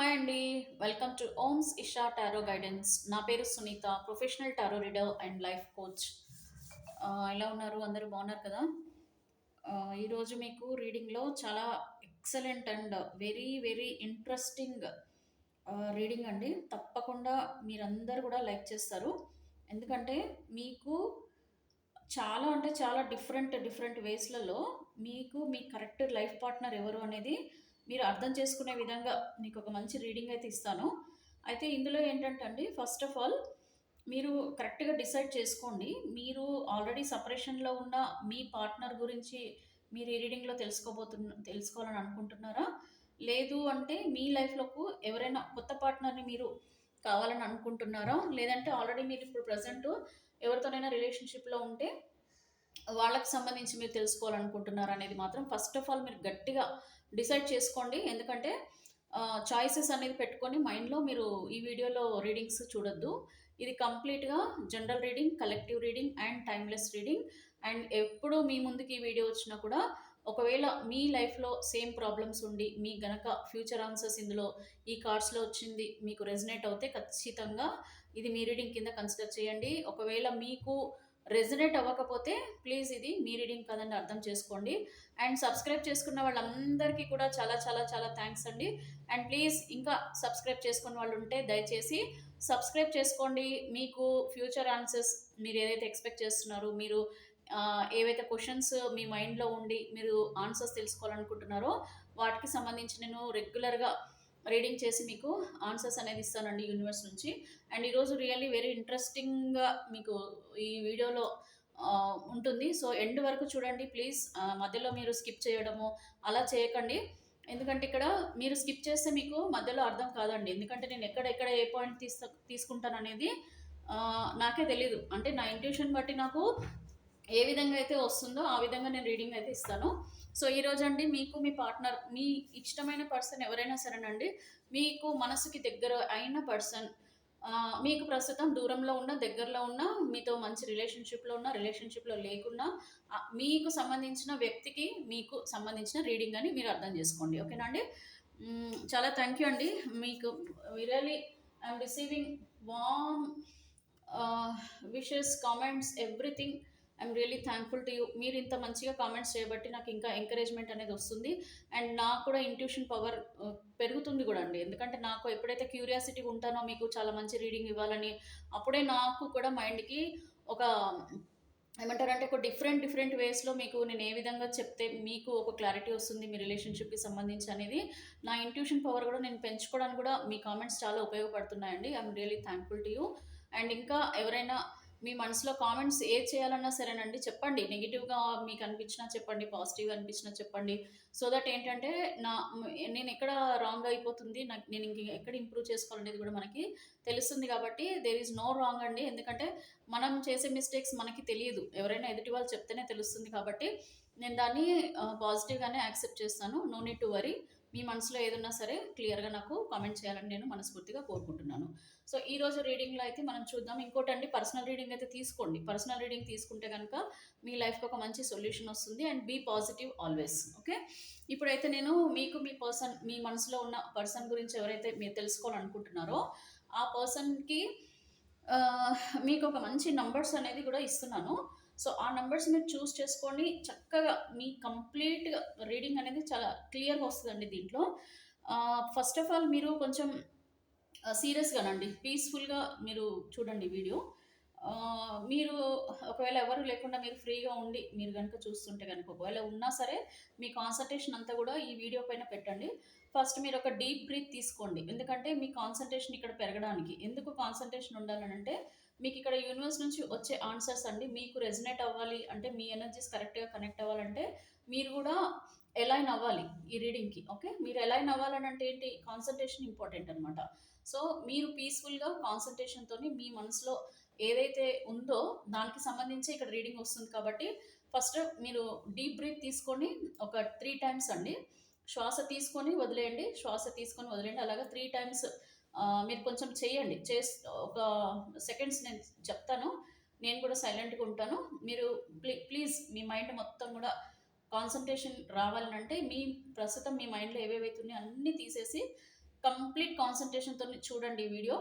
Hi అండి. Welcome to Oms Isha tarot guidance. నా పేరు Sunitha, professional tarot reader and life coach. ఎలా ఉన్నారు? అందరూ బాగున్నారు కదా? ఈరోజు మీకు రీడింగ్లో చాలా excellent and very very interesting reading అండి. తప్పకుండా మీరందరూ కూడా లైక్ చేస్తారు. ఎందుకంటే మీకు చాలా అంటే చాలా డిఫరెంట్ డిఫరెంట్ వేస్లలో మీకు మీ కరెక్ట్ లైఫ్ పార్ట్నర్ ఎవరు అనేది మీరు అర్థం చేసుకునే విధంగా మీకు ఒక మంచి రీడింగ్ అయితే ఇస్తాను. అయితే ఇందులో ఏంటంటే అండి, ఫస్ట్ ఆఫ్ ఆల్ మీరు కరెక్ట్గా డిసైడ్ చేసుకోండి. మీరు ఆల్రెడీ సపరేషన్లో ఉన్న మీ పార్ట్నర్ గురించి మీరు ఈ రీడింగ్లో తెలుసుకోవాలని అనుకుంటున్నారా? లేదు అంటే మీ లైఫ్లోకి ఎవరైనా కొత్త పార్ట్నర్ని మీరు కావాలని అనుకుంటున్నారా? లేదంటే ఆల్రెడీ మీరు ఇప్పుడు ప్రజెంట్ ఎవరితోనైనా రిలేషన్షిప్లో ఉంటే వాళ్ళకి సంబంధించి మీరు తెలుసుకోవాలనుకుంటున్నారు అనేది మాత్రం ఫస్ట్ ఆఫ్ ఆల్ మీరు గట్టిగా డిసైడ్ చేసుకోండి. ఎందుకంటే చాయిసెస్ అనేది పెట్టుకొని మైండ్లో మీరు ఈ వీడియోలో రీడింగ్స్ చూడొద్దు. ఇది కంప్లీట్గా general reading, collective reading and timeless reading. And ఎప్పుడు మీ ముందుకి ఈ వీడియో వచ్చినా కూడా ఒకవేళ మీ లైఫ్లో సేమ్ ప్రాబ్లమ్స్ ఉండి మీ గనక ఫ్యూచర్ ఆన్సర్స్ ఇందులో ఈ కార్డ్స్లో వచ్చింది మీకు రెజనేట్ అవుతే ఖచ్చితంగా ఇది మీ రీడింగ్ కింద కన్సిడర్ చేయండి. ఒకవేళ మీకు రెజనేట్ అవ్వకపోతే ప్లీజ్ ఇది మీ రీడింగ్ కదండి, అర్థం చేసుకోండి. అండ్ సబ్స్క్రైబ్ చేసుకున్న వాళ్ళందరికీ కూడా చాలా చాలా చాలా థ్యాంక్స్ అండి. అండ్ ప్లీజ్ ఇంకా సబ్స్క్రైబ్ చేసుకున్న వాళ్ళు ఉంటే దయచేసి సబ్స్క్రైబ్ చేసుకోండి. మీకు ఫ్యూచర్ ఆన్సర్స్ మీరు ఏదైతే ఎక్స్పెక్ట్ చేస్తున్నారో, మీరు ఏవైతే క్వశ్చన్స్ మీ మైండ్లో ఉండి మీరు ఆన్సర్స్ తెలుసుకోవాలనుకుంటున్నారో వాటికి సంబంధించి నేను రెగ్యులర్గా రీడింగ్ చేసి మీకు ఆన్సర్స్ అనేది ఇస్తానండి యూనివర్స్ నుంచి. అండ్ ఈరోజు రియల్లీ వెరీ ఇంట్రెస్టింగ్గా మీకు ఈ వీడియోలో ఉంటుంది. సో ఎండ్ వరకు చూడండి ప్లీజ్. మధ్యలో మీరు స్కిప్ చేయడము అలా చేయకండి. ఎందుకంటే ఇక్కడ మీరు స్కిప్ చేస్తే మీకు మధ్యలో అర్థం కాదండి. ఎందుకంటే నేను ఎక్కడ ఏ పాయింట్ తీసుకుంటాను అనేది నాకే తెలీదు. అంటే నా ఇంట్యూషన్ బట్టి నాకు ఏ విధంగా అయితే వస్తుందో ఆ విధంగా నేను రీడింగ్ అయితే ఇస్తాను. సో ఈరోజు అండి, మీకు మీ పార్ట్నర్, మీ ఇష్టమైన పర్సన్ ఎవరైనా సరేనండి, మీకు మనసుకి దగ్గర అయిన పర్సన్ మీకు ప్రస్తుతం దూరంలో ఉన్న, దగ్గరలో ఉన్న, మీతో మంచి రిలేషన్షిప్లో ఉన్న, రిలేషన్షిప్లో లేకున్నా మీకు సంబంధించిన వ్యక్తికి మీకు సంబంధించిన రీడింగ్ అని మీరు అర్థం చేసుకోండి. ఓకేనా అండి? చాలా థ్యాంక్ యూ అండి. మీకు really I'm receiving warm wishes, comments, everything. I'm really thankful to you. మీరు ఇంత మంచిగా కామెంట్స్ చేయబట్టి నాకు ఇంకా ఎంకరేజ్మెంట్ అనేది వస్తుంది. అండ్ నాకు కూడా ఇంట్యూషన్ పవర్ పెరుగుతుంది కూడా అండి. ఎందుకంటే నాకు ఎప్పుడైతే క్యూరియాసిటీ ఉంటానో మీకు చాలా మంచి రీడింగ్ ఇవ్వాలని, అప్పుడే నాకు కూడా మైండ్కి ఒక ఏమంటారంటే ఒక డిఫరెంట్ డిఫరెంట్ వేస్లో మీకు నేను ఏ విధంగా చెప్తే మీకు ఒక క్లారిటీ వస్తుంది మీ రిలేషన్షిప్కి సంబంధించి అనేది. నా ఇంట్యూషన్ పవర్ కూడా నేను పెంచుకోవడానికి కూడా మీ కామెంట్స్ చాలా ఉపయోగపడుతున్నాయండి. I'm really thankful to you. And ఇంకా ఎవరైనా మీ మనసులో కామెంట్స్ ఏది చేయాలన్నా సరేనండి చెప్పండి. నెగిటివ్గా మీకు అనిపించినా చెప్పండి, పాజిటివ్గా అనిపించినా చెప్పండి. సో దట్ ఏంటంటే నేను ఎక్కడ రాంగ్ అయిపోతుంది, నాకు నేను ఇంక ఎక్కడ ఇంప్రూవ్ చేసుకోవాలనేది కూడా మనకి తెలుస్తుంది. కాబట్టి దేర్ ఈజ్ నో రాంగ్ అండి. ఎందుకంటే మనం చేసే మిస్టేక్స్ మనకి తెలియదు, ఎవరైనా ఎదుటి వాళ్ళు చెప్తేనే తెలుస్తుంది. కాబట్టి నేను దాన్ని పాజిటివ్గానే యాక్సెప్ట్ చేస్తాను. No need to worry. మీ మనసులో ఏదన్నా సరే క్లియర్గా నాకు కామెంట్ చేయాలని నేను మనస్ఫూర్తిగా కోరుకుంటున్నాను. సో ఈ రోజు రీడింగ్లో అయితే మనం చూద్దాం. ఇంకోటండి, పర్సనల్ రీడింగ్ అయితే తీసుకోండి. పర్సనల్ రీడింగ్ తీసుకుంటే కనుక మీ లైఫ్కి ఒక మంచి సొల్యూషన్ వస్తుంది. And be positive always. Okay, ఇప్పుడైతే నేను మీకు మీ మనసులో ఉన్న పర్సన్ గురించి ఎవరైతే మీరు తెలుసుకోవాలనుకుంటున్నారో ఆ పర్సన్కి మీకు ఒక మంచి నంబర్స్ అనేది కూడా ఇస్తున్నాను. సో ఆ నంబర్స్ మీరు చూస్ చేసుకొని చక్కగా మీ కంప్లీట్గా రీడింగ్ అనేది చాలా క్లియర్గా వస్తుందండి దీంట్లో. ఫస్ట్ ఆఫ్ ఆల్ మీరు కొంచెం సీరియస్గానండి, పీస్ఫుల్గా మీరు చూడండి వీడియో. మీరు ఒకవేళ ఎవరు లేకుండా మీరు ఫ్రీగా ఉండి మీరు కనుక చూస్తుంటే కనుక, ఒకవేళ ఉన్నా సరే మీ కాన్సన్ట్రేషన్ అంతా కూడా ఈ వీడియో పైన పెట్టండి. ఫస్ట్ మీరు ఒక డీప్ బ్రీత్ తీసుకోండి. ఎందుకంటే మీ కాన్సన్ట్రేషన్ ఇక్కడ పెరగడానికి. ఎందుకు కాన్సన్ట్రేషన్ ఉండాలనంటే, మీకు ఇక్కడ యూనివర్స్ నుంచి వచ్చే ఆన్సర్స్ అండి మీకు రెజనేట్ అవ్వాలి అంటే, మీ ఎనర్జీస్ కరెక్ట్గా కనెక్ట్ అవ్వాలంటే మీరు కూడా ఎలైన్ అవ్వాలి ఈ రీడింగ్కి. ఓకే, మీరు ఎలైన్ అవ్వాలని అంటే ఏంటి, కాన్సన్ట్రేషన్ ఇంపార్టెంట్ అనమాట. సో మీరు పీస్ఫుల్గా కాన్సన్ట్రేషన్తో మీ మనసులో ఏదైతే ఉందో దానికి సంబంధించి ఇక్కడ రీడింగ్ వస్తుంది. కాబట్టి ఫస్ట్ మీరు డీప్ బ్రీత్ తీసుకొని ఒక 3 టైమ్స్ అండి శ్వాస తీసుకొని వదిలేయండి, శ్వాస తీసుకొని వదిలేయండి. అలాగా 3 టైమ్స్ మీరు కొంచెం చేయండి. ఒక సెకండ్స్ నేను చెప్తాను, నేను కూడా సైలెంట్గా ఉంటాను. మీరు ప్లీజ్ మీ మైండ్ మొత్తం కూడా కాన్సన్ట్రేషన్ రావాలంటే మీ ప్రస్తుతం మీ మైండ్లో ఏవేవైతే ఉన్నాయో అన్నీ తీసేసి కంప్లీట్ కాన్సన్ట్రేషన్తో చూడండి ఈ వీడియో.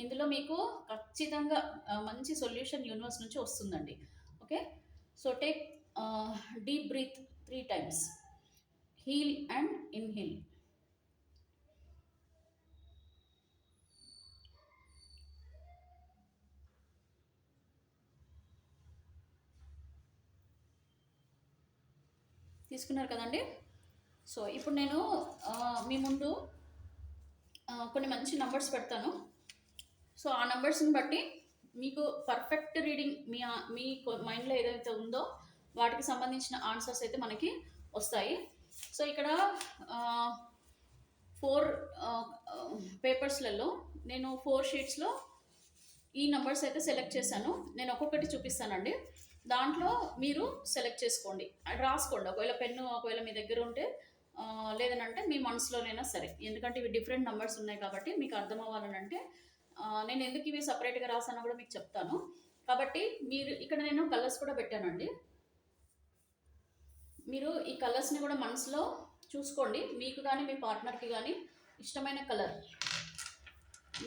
ఇందులో మీకు ఖచ్చితంగా మంచి సొల్యూషన్ యూనివర్స్ నుంచి వస్తుందండి. Okay, so take deep breath 3 times. Heal and inhale. తీసుకున్నారు కదండి. సో ఇప్పుడు నేను మీ ముందు కొన్ని మంచి నంబర్స్ పెడతాను. సో ఆ నంబర్స్ని బట్టి మీకు పర్ఫెక్ట్ రీడింగ్ మీ మైండ్లో ఏదైతే ఉందో వాటికి సంబంధించిన ఆన్సర్స్ అయితే మనకి వస్తాయి. సో ఇక్కడ 4 పేపర్స్లలో నేను 4 షీట్స్లో ఈ నంబర్స్ అయితే సెలెక్ట్ చేశాను. నేను ఒక్కొక్కటి చూపిస్తానండి. దాంట్లో మీరు సెలెక్ట్ చేసుకోండి, రాసుకోండి. ఒకవేళ పెన్ను ఒకవేళ మీ దగ్గర ఉంటే, లేదనంటే మీ మనసులోనైనా సరే. ఎందుకంటే ఇవి డిఫరెంట్ నంబర్స్ ఉన్నాయి కాబట్టి మీకు అర్థం అవ్వాలనంటే నేను ఎందుకు ఇవి సపరేట్గా రాసానో కూడా మీకు చెప్తాను. కాబట్టి మీరు ఇక్కడ నేను కలర్స్ కూడా పెట్టానండి. మీరు ఈ కలర్స్ని కూడా మనసులో చూసుకోండి. మీకు కానీ మీ పార్ట్నర్కి కానీ ఇష్టమైన కలర్,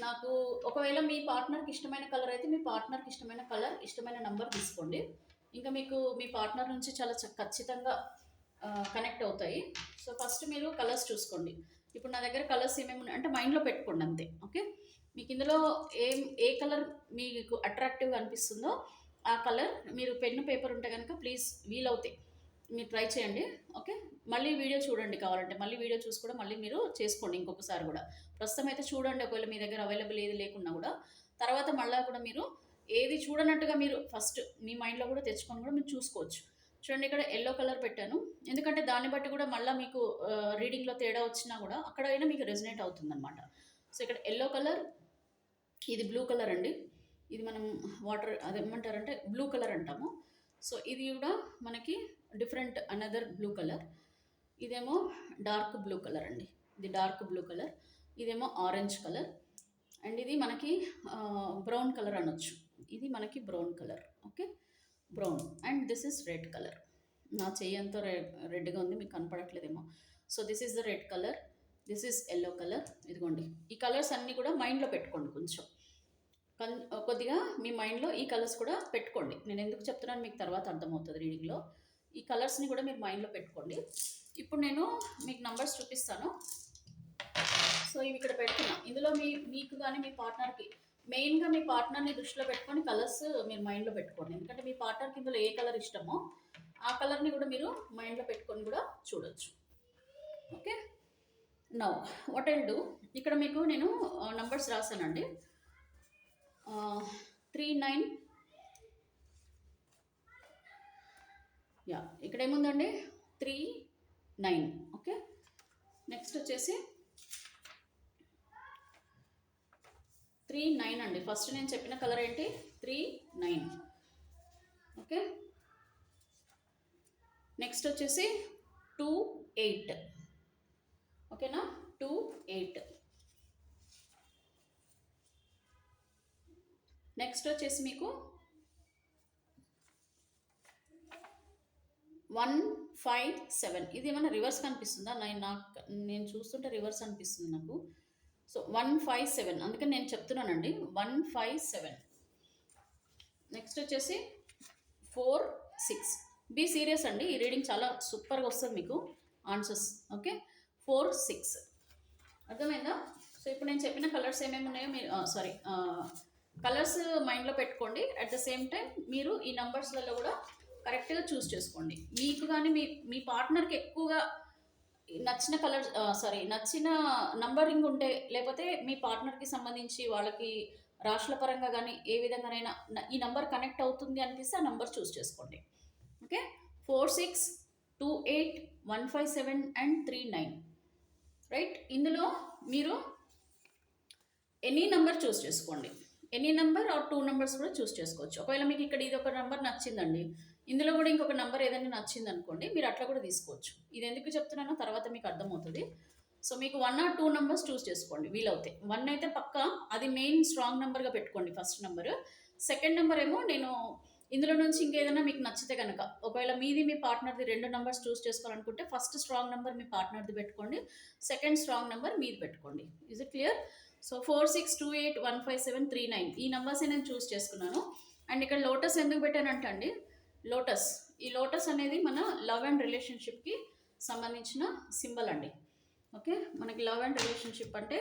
నాకు ఒకవేళ మీ పార్ట్నర్కి ఇష్టమైన కలర్ అయితే మీ పార్ట్నర్కి ఇష్టమైన కలర్, ఇష్టమైన నెంబర్ తీసుకోండి. ఇంకా మీకు మీ పార్ట్నర్ నుంచి చాలా ఖచ్చితంగా కనెక్ట్ అవుతాయి. సో ఫస్ట్ మీరు కలర్స్ చూసుకోండి. ఇప్పుడు నా దగ్గర కలర్స్ ఏమేమి ఉన్నాయి అంటే మైండ్లో పెట్టుకోండి అంతే. ఓకే, మీకు ఇందులో ఏ కలర్ మీకు అట్రాక్టివ్గా అనిపిస్తుందో ఆ కలర్, మీరు పెన్ను పేపర్ ఉంటే కనుక ప్లీజ్ వీలవుతాయి మీరు ట్రై చేయండి. ఓకే, మళ్ళీ వీడియో చూడండి, కావాలంటే మళ్ళీ వీడియో చూసి కూడా మళ్ళీ మీరు చేసుకోండి ఇంకొకసారి కూడా. ప్రస్తుతం అయితే చూడండి, ఒకవేళ మీ దగ్గర అవైలబుల్ ఏది లేకున్నా కూడా తర్వాత మళ్ళీ కూడా మీరు ఏది చూడనట్టుగా మీరు ఫస్ట్ మీ మైండ్లో కూడా తెచ్చుకొని కూడా మీరు చూసుకోవచ్చు. చూడండి, ఇక్కడ ఎల్లో కలర్ పెట్టాను, ఎందుకంటే దాన్ని బట్టి కూడా మళ్ళీ మీకు రీడింగ్లో తేడా వచ్చినా కూడా అక్కడైనా మీకు రెజనేట్ అవుతుంది అనమాట. సో ఇక్కడ ఎల్లో కలర్, ఇది బ్లూ కలర్ అండి. ఇది మనం వాటర్ అదేమంటారంటే బ్లూ కలర్ అంటాము. సో ఇది కూడా మనకి డిఫరెంట్ అనదర్ బ్లూ కలర్. ఇదేమో డార్క్ బ్లూ కలర్ అండి, ఇది డార్క్ బ్లూ కలర్. ఇదేమో ఆరెంజ్ కలర్, అండ్ ఇది మనకి బ్రౌన్ కలర్ అనొచ్చు. ఇది మనకి brown colour. Okay, brown. And this is red colour. నా చెయ్యి అంతా రెడ్గా ఉంది, మీకు కనపడట్లేదేమో. So this is the red colour, this is yellow colour. ఇదిగోండి, ఈ కలర్స్ అన్నీ కూడా మైండ్లో పెట్టుకోండి. కొంచెం కొద్దిగా మీ మైండ్లో ఈ కలర్స్ కూడా పెట్టుకోండి. నేను ఎందుకు చెప్తున్నాను మీకు తర్వాత అర్థమవుతుంది రీడింగ్లో. ఈ కలర్స్ని కూడా మీరు మైండ్లో పెట్టుకోండి. ఇప్పుడు నేను మీకు నంబర్స్ చూపిస్తాను. సో ఇవి ఇక్కడ పెడుతున్నా. ఇందులో మీకు కానీ మీ పార్ట్నర్కి, మెయిన్గా మీ పార్ట్నర్ని దృష్టిలో పెట్టుకొని కలర్స్ మీరు మైండ్లో పెట్టుకోండి. ఎందుకంటే మీ పార్ట్నర్కి ఇందులో ఏ కలర్ ఇష్టమో ఆ కలర్ని కూడా మీరు మైండ్లో పెట్టుకొని కూడా చూడొచ్చు. Okay, now what I'll do, ఇక్కడ మీకు నేను నంబర్స్ రాశానండి. 3, 9. యా, ఇక్కడ ఏముందండి 3, 9. ఓకే, నెక్స్ట్ వచ్చేసి 3, 9 అండి. ఫస్ట్ నేను చెప్పిన కలర్ ఏంటి 3, 9. ఓకే, నెక్స్ట్ వచ్చేసి 2, 8. ఓకేనా, 2, 8. నెక్స్ట్ వచ్చేసి మీకు 1, 5, 7. ఇది ఏమైనా రివర్స్ కనిపిస్తుందా? నేను చూస్తుంటే రివర్స్ అనిపిస్తుంది నాకు. సో 1, 5, 7, అందుకని నేను చెప్తున్నానండి 1, 5, 7. నెక్స్ట్ వచ్చేసి 4, 6. బీ సీరియస్ అండి, ఈ రీడింగ్ చాలా సూపర్గా వస్తుంది మీకు ఆన్సర్స్. ఓకే, 4, 6. అర్థమైందా? సో ఇప్పుడు నేను చెప్పిన కలర్స్ ఏమేమి ఉన్నాయో మీరు కలర్స్ మైండ్లో పెట్టుకోండి. అట్ ద సేమ్ టైం మీరు ఈ నంబర్స్లలో కూడా కరెక్ట్గా చూస్ చేసుకోండి. మీకు కానీ మీ పార్ట్నర్కి ఎక్కువగా నచ్చిన కలర్ నచ్చిన నంబరింగ్ ఉంటే, లేకపోతే మీ పార్ట్నర్కి సంబంధించి వాళ్ళకి రాశుల పరంగా కానీ ఏ విధంగానైనా ఈ నంబర్ కనెక్ట్ అవుతుంది అనిపిస్తే ఆ నంబర్ చూస్ చేసుకోండి. Okay, 4, 6, 2, 8, 1, 5, 7 and 3, 9. రైట్, ఇందులో మీరు ఎనీ నెంబర్ చూస్ చేసుకోండి. ఎనీ నెంబర్ ఆర్ 2 నెంబర్స్ కూడా చూస్ చేసుకోవచ్చు. ఒకవేళ మీకు ఇక్కడ ఇది ఒక నెంబర్ నచ్చిందండి, ఇందులో కూడా ఇంకొక నెంబర్ ఏదైనా నచ్చింది అనుకోండి, మీరు అట్లా కూడా తీసుకోవచ్చు. ఇది ఎందుకు చెప్తున్నానో తర్వాత మీకు అర్థమవుతుంది. సో మీకు 1 or 2 నెంబర్స్ చూస్ చేసుకోండి వీలవుతాయి. 1 అయితే పక్కా, అది మెయిన్ స్ట్రాంగ్ నెంబర్గా పెట్టుకోండి ఫస్ట్ నెంబర్. సెకండ్ నెంబర్ ఏమో నేను ఇందులో నుంచి ఇంకేదైనా మీకు నచ్చితే కనుక, ఒకవేళ మీది మీ పార్ట్నర్ది 2 నంబర్స్ చూస్ చేసుకోవాలనుకుంటే ఫస్ట్ స్ట్రాంగ్ నంబర్ మీ పార్ట్నర్ది పెట్టుకోండి. సెకండ్ స్ట్రాంగ్ నంబర్ మీది పెట్టుకోండి. Is it clear? సో 46281573 ఈ నంబర్సే నేను చూస్ చేసుకున్నాను. అండ్ ఇక్కడ లోటస్ ఎందుకు పెట్టానంటే అండి, లోటస్, ఈ లోటస్ అనేది మన లవ్ అండ్ రిలేషన్షిప్కి సంబంధించిన సింబల్ అండి. ఓకే, మనకి లవ్ అండ్ రిలేషన్షిప్ అంటే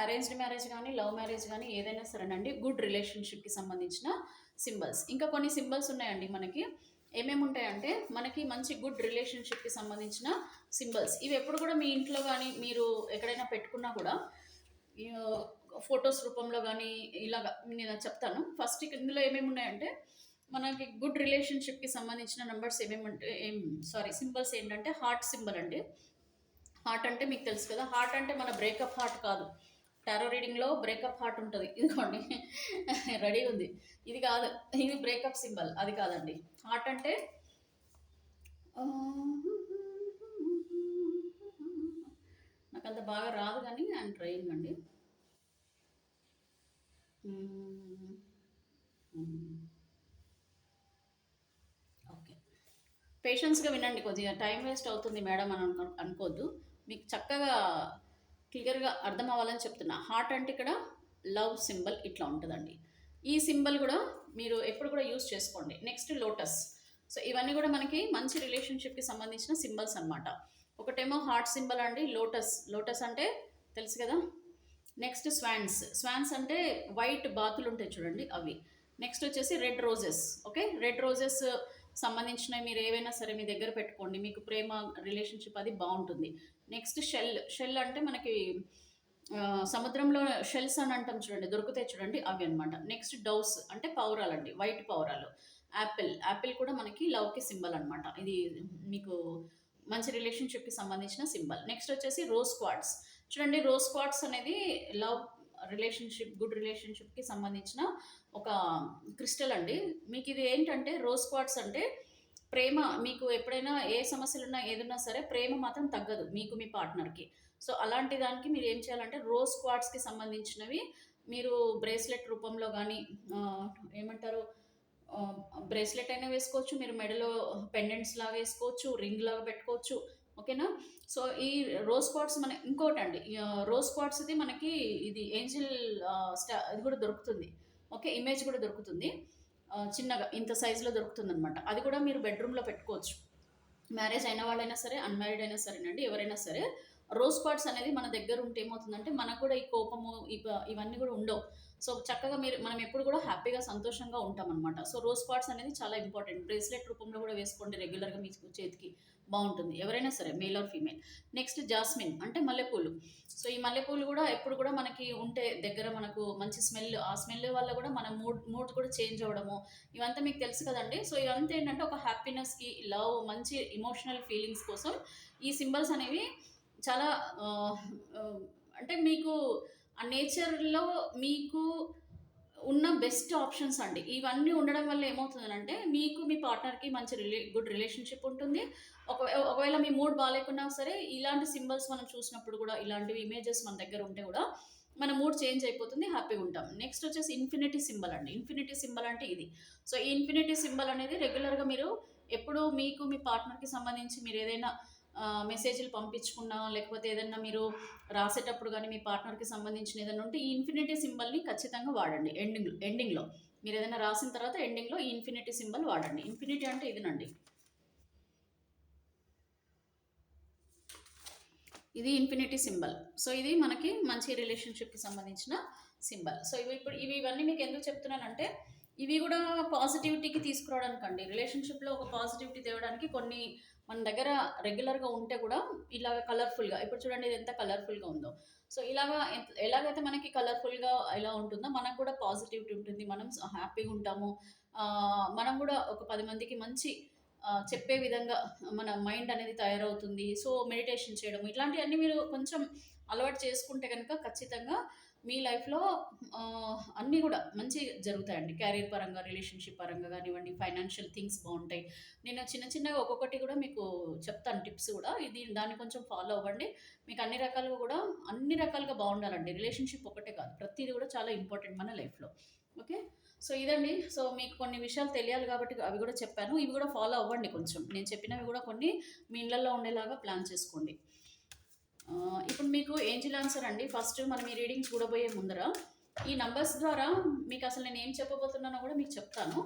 అరేంజ్డ్ మ్యారేజ్ కానీ లవ్ మ్యారేజ్ కానీ ఏదైనా సరేనండి, గుడ్ రిలేషన్షిప్కి సంబంధించిన సింబల్స్. ఇంకా కొన్ని సింబల్స్ ఉన్నాయండి మనకి. ఏమేమి ఉంటాయంటే మనకి మంచి గుడ్ రిలేషన్షిప్కి సంబంధించిన సింబల్స్. ఇవి ఎప్పుడు కూడా మీ ఇంట్లో కానీ మీరు ఎక్కడైనా పెట్టుకున్నా కూడా ఫొటోస్ రూపంలో కానీ ఇలాగా నేను చెప్తాను. ఫస్ట్ ఇందులో ఏమేమి ఉన్నాయంటే మనకి గుడ్ రిలేషన్షిప్కి సంబంధించిన నెంబర్స్ ఏమేమంటే సింబల్స్ ఏంటంటే హార్ట్ సింబల్ అండి. హార్ట్ అంటే మీకు తెలుసు కదా, హార్ట్ అంటే మన బ్రేకప్ హార్ట్ కాదు. టారో రీడింగ్లో బ్రేకప్ హార్ట్ ఉంటుంది, ఇదిగోండి రెడీ ఉంది. ఇది కాదు, ఇది బ్రేకప్ సింబల్, అది కాదండి. హార్ట్ అంటే నాకు అంత బాగా రాదు కానీ ఐఎమ్ ట్రైయింగ్ అండి. ఓకే, పేషెన్స్గా వినండి, కొద్దిగా టైం వేస్ట్ అవుతుంది మేడం అని అనుకోవద్దు. మీకు చక్కగా క్లియర్గా అర్థం అవ్వాలని చెప్తున్నా. హార్ట్ అంటే ఇక్కడ లవ్ సింబల్ ఇట్లా ఉంటుందండి. ఈ సింబల్ కూడా మీరు ఎప్పుడు కూడా యూస్ చేసుకోండి. Next lotus. సో ఇవన్నీ కూడా మనకి మంచి రిలేషన్షిప్కి సంబంధించిన సింబల్స్ అనమాట. ఒకటేమో హార్ట్ సింబల్ అండి, లోటస్. లోటస్ అంటే తెలుసు కదా. Next swans. స్వాన్స్ అంటే వైట్ బాతులు ఉంటాయి చూడండి, అవి. నెక్స్ట్ వచ్చేసి red roses. Okay, red roses సంబంధించినవి మీరు ఏవైనా సరే మీ దగ్గర పెట్టుకోండి, మీకు ప్రేమ రిలేషన్షిప్ అది బాగుంటుంది. Next shell. షెల్ అంటే మనకి సముద్రంలో షెల్స్ అని అంటాం చూడండి, దొరుకుతాయి చూడండి, అవి అనమాట. నెక్స్ట్ డౌస్ అంటే పౌరాలండి, వైట్ పౌరాలు. యాపిల్. యాపిల్ కూడా మనకి లవ్కి సింబల్ అనమాట. ఇది మీకు మంచి రిలేషన్షిప్కి సంబంధించిన సింబల్. నెక్స్ట్ వచ్చేసి రోజ్ క్వార్ట్స్. చూడండి, రోజ్ క్వార్ట్స్ అనేది లవ్ రిలేషన్షిప్, గుడ్ రిలేషన్షిప్కి సంబంధించిన ఒక క్రిస్టల్ అండి. మీకు ఇది ఏంటంటే రోజ్ క్వార్ట్స్ అంటే ప్రేమ, మీకు ఎప్పుడైనా ఏ సమస్యలున్నా ఏదున్నా సరే ప్రేమ మాత్రం తగ్గదు మీకు మీ పార్ట్నర్కి. సో అలాంటి దానికి మీరు ఏం చేయాలంటే రోజ్ క్వార్ట్స్కి సంబంధించినవి మీరు బ్రేస్లెట్ రూపంలో కానీ ఏమంటారు, బ్రేస్లెట్ అయినా వేసుకోవచ్చు, మీరు మెడలో పెండెంట్స్ లాగా వేసుకోవచ్చు, రింగ్ లాగా పెట్టుకోవచ్చు. ఓకేనా. సో ఈ రోజ్ క్వార్ట్స్ మన ఇంకోటి అండి, రోజ్ క్వార్ట్స్ది మనకి ఇది ఏంజిల్ ఇది కూడా దొరుకుతుంది. ఓకే, ఇమేజ్ కూడా దొరుకుతుంది, చిన్నగా ఇంత సైజులో దొరుకుతుంది అనమాట. అది కూడా మీరు బెడ్రూమ్లో పెట్టుకోవచ్చు. మ్యారేజ్ అయిన వాళ్ళైనా సరే, అన్మ్యారీడ్ అయినా సరేనండి, ఎవరైనా సరే రోజ్ క్వార్ట్స్ అనేది మన దగ్గర ఉంటే ఏమవుతుందంటే మనకు కూడా ఈ కోపము ఇవన్నీ కూడా ఉండవు. సో చక్కగా మనం ఎప్పుడు కూడా హ్యాపీగా సంతోషంగా ఉంటాం అనమాట. సో రోజ్ క్వార్ట్స్ అనేది చాలా ఇంపార్టెంట్. బ్రేస్లెట్ రూపంలో కూడా వేసుకోండి రెగ్యులర్గా మీ చేతికి, బాగుంటుంది ఎవరైనా సరే, male or female. Next jasmine అంటే మల్లెపూలు. సో ఈ మల్లెపూలు కూడా ఎప్పుడు కూడా మనకి ఉంటే దగ్గర మనకు మంచి స్మెల్, ఆ స్మెల్ వల్ల కూడా మన మూడ్ కూడా చేంజ్ అవ్వడము, ఇవంతా మీకు తెలుసు కదండి. సో ఇవంతా ఏంటంటే ఒక హ్యాపీనెస్కి, లవ్, మంచి ఇమోషనల్ ఫీలింగ్స్ కోసం ఈ సింబల్స్ అనేవి చాలా అంటే మీకు ఆ నేచర్లో మీకు ఉన్న బెస్ట్ ఆప్షన్స్ అండి. ఇవన్నీ ఉండడం వల్ల ఏమవుతుందంటే మీకు మీ పార్ట్నర్కి మంచి గుడ్ రిలేషన్షిప్ ఉంటుంది. ఒకవేళ మీ మూడ్ బాగాలేకున్నా సరే ఇలాంటి సింబల్స్ మనం చూసినప్పుడు కూడా, ఇలాంటివి ఇమేజెస్ మన దగ్గర ఉంటే కూడా మన మూడ్ చేంజ్ అయిపోతుంది, హ్యాపీగా ఉంటాం. నెక్స్ట్ వచ్చేసి ఇన్ఫినిటీ సింబల్ అండి. ఇన్ఫినిటీ సింబల్ అంటే ఇది. సో ఈ ఇన్ఫినిటీ సింబల్ అనేది రెగ్యులర్గా మీరు ఎప్పుడు మీకు మీ పార్ట్నర్కి సంబంధించి మీరు ఏదైనా మెసేజ్లు పంపించుకున్నా, లేకపోతే ఏదైనా మీరు రాసేటప్పుడు కానీ మీ పార్ట్నర్కి సంబంధించిన ఏదైనా ఉంటే ఈ ఇన్ఫినిటీ సింబల్ని ఖచ్చితంగా వాడండి. ఎండింగ్లో మీరు ఏదైనా రాసిన తర్వాత ఎండింగ్లో ఈ ఇన్ఫినిటీ సింబల్ వాడండి. ఇన్ఫినిటీ అంటే ఇదినండి, ఇది ఇన్ఫినిటీ సింబల్. సో ఇది మనకి మంచి రిలేషన్షిప్కి సంబంధించిన సింబల్. సో ఇవన్నీ మీకు ఎందుకు చెప్తున్నానంటే ఇవి కూడా పాజిటివిటీకి తీసుకురావడానికి అండి. రిలేషన్షిప్లో ఒక పాజిటివిటీ తేవడానికి కొన్ని మన దగ్గర రెగ్యులర్గా ఉంటే కూడా ఇలాగ కలర్ఫుల్గా, ఇప్పుడు చూడండి ఇది ఎంత కలర్ఫుల్గా ఉందో. సో ఇలాగా ఎలాగైతే మనకి కలర్ఫుల్గా ఎలా ఉంటుందో మనకు కూడా పాజిటివిటీ ఉంటుంది, మనం హ్యాపీగా ఉంటాము. మనం కూడా ఒక 10 మందికి మంచి చెప్పే విధంగా మన మైండ్ అనేది తయారవుతుంది. సో మెడిటేషన్ చేయడం ఇట్లాంటివన్నీ మీరు కొంచెం అలవాటు చేసుకుంటే కనుక ఖచ్చితంగా మీ లైఫ్లో అన్నీ కూడా మంచి జరుగుతాయండి. క్యారియర్ పరంగా, రిలేషన్షిప్ పరంగా కానివ్వండి, ఫైనాన్షియల్ థింగ్స్ బాగుంటాయి. నేను చిన్న చిన్నగా ఒక్కొక్కటి కూడా మీకు చెప్తాను, టిప్స్ కూడా. దాన్ని కొంచెం ఫాలో అవ్వండి. మీకు అన్ని రకాలుగా బాగుండాలండి. రిలేషన్షిప్ ఒకటే కాదు, ప్రతిదీ కూడా చాలా ఇంపార్టెంట్ మన లైఫ్లో. ఓకే, సో ఇదండి. సో మీకు కొన్ని విషయాలు తెలియాలి కాబట్టి అవి కూడా చెప్పాను. ఇవి కూడా ఫాలో అవ్వండి కొంచెం. నేను చెప్పినవి కూడా కొన్ని మీ ఇళ్ళల్లో ఉండేలాగా ప్లాన్ చేసుకోండి. ఇప్పుడు మీకు ఏంజిల్ ఆన్సర్ అండి. ఫస్ట్ మనం ఈ రీడింగ్స్ చూడబోయే ముందర ఈ నంబర్స్ ద్వారా మీకు అసలు నేను ఏం చెప్పబోతున్నానో కూడా మీకు చెప్తాను.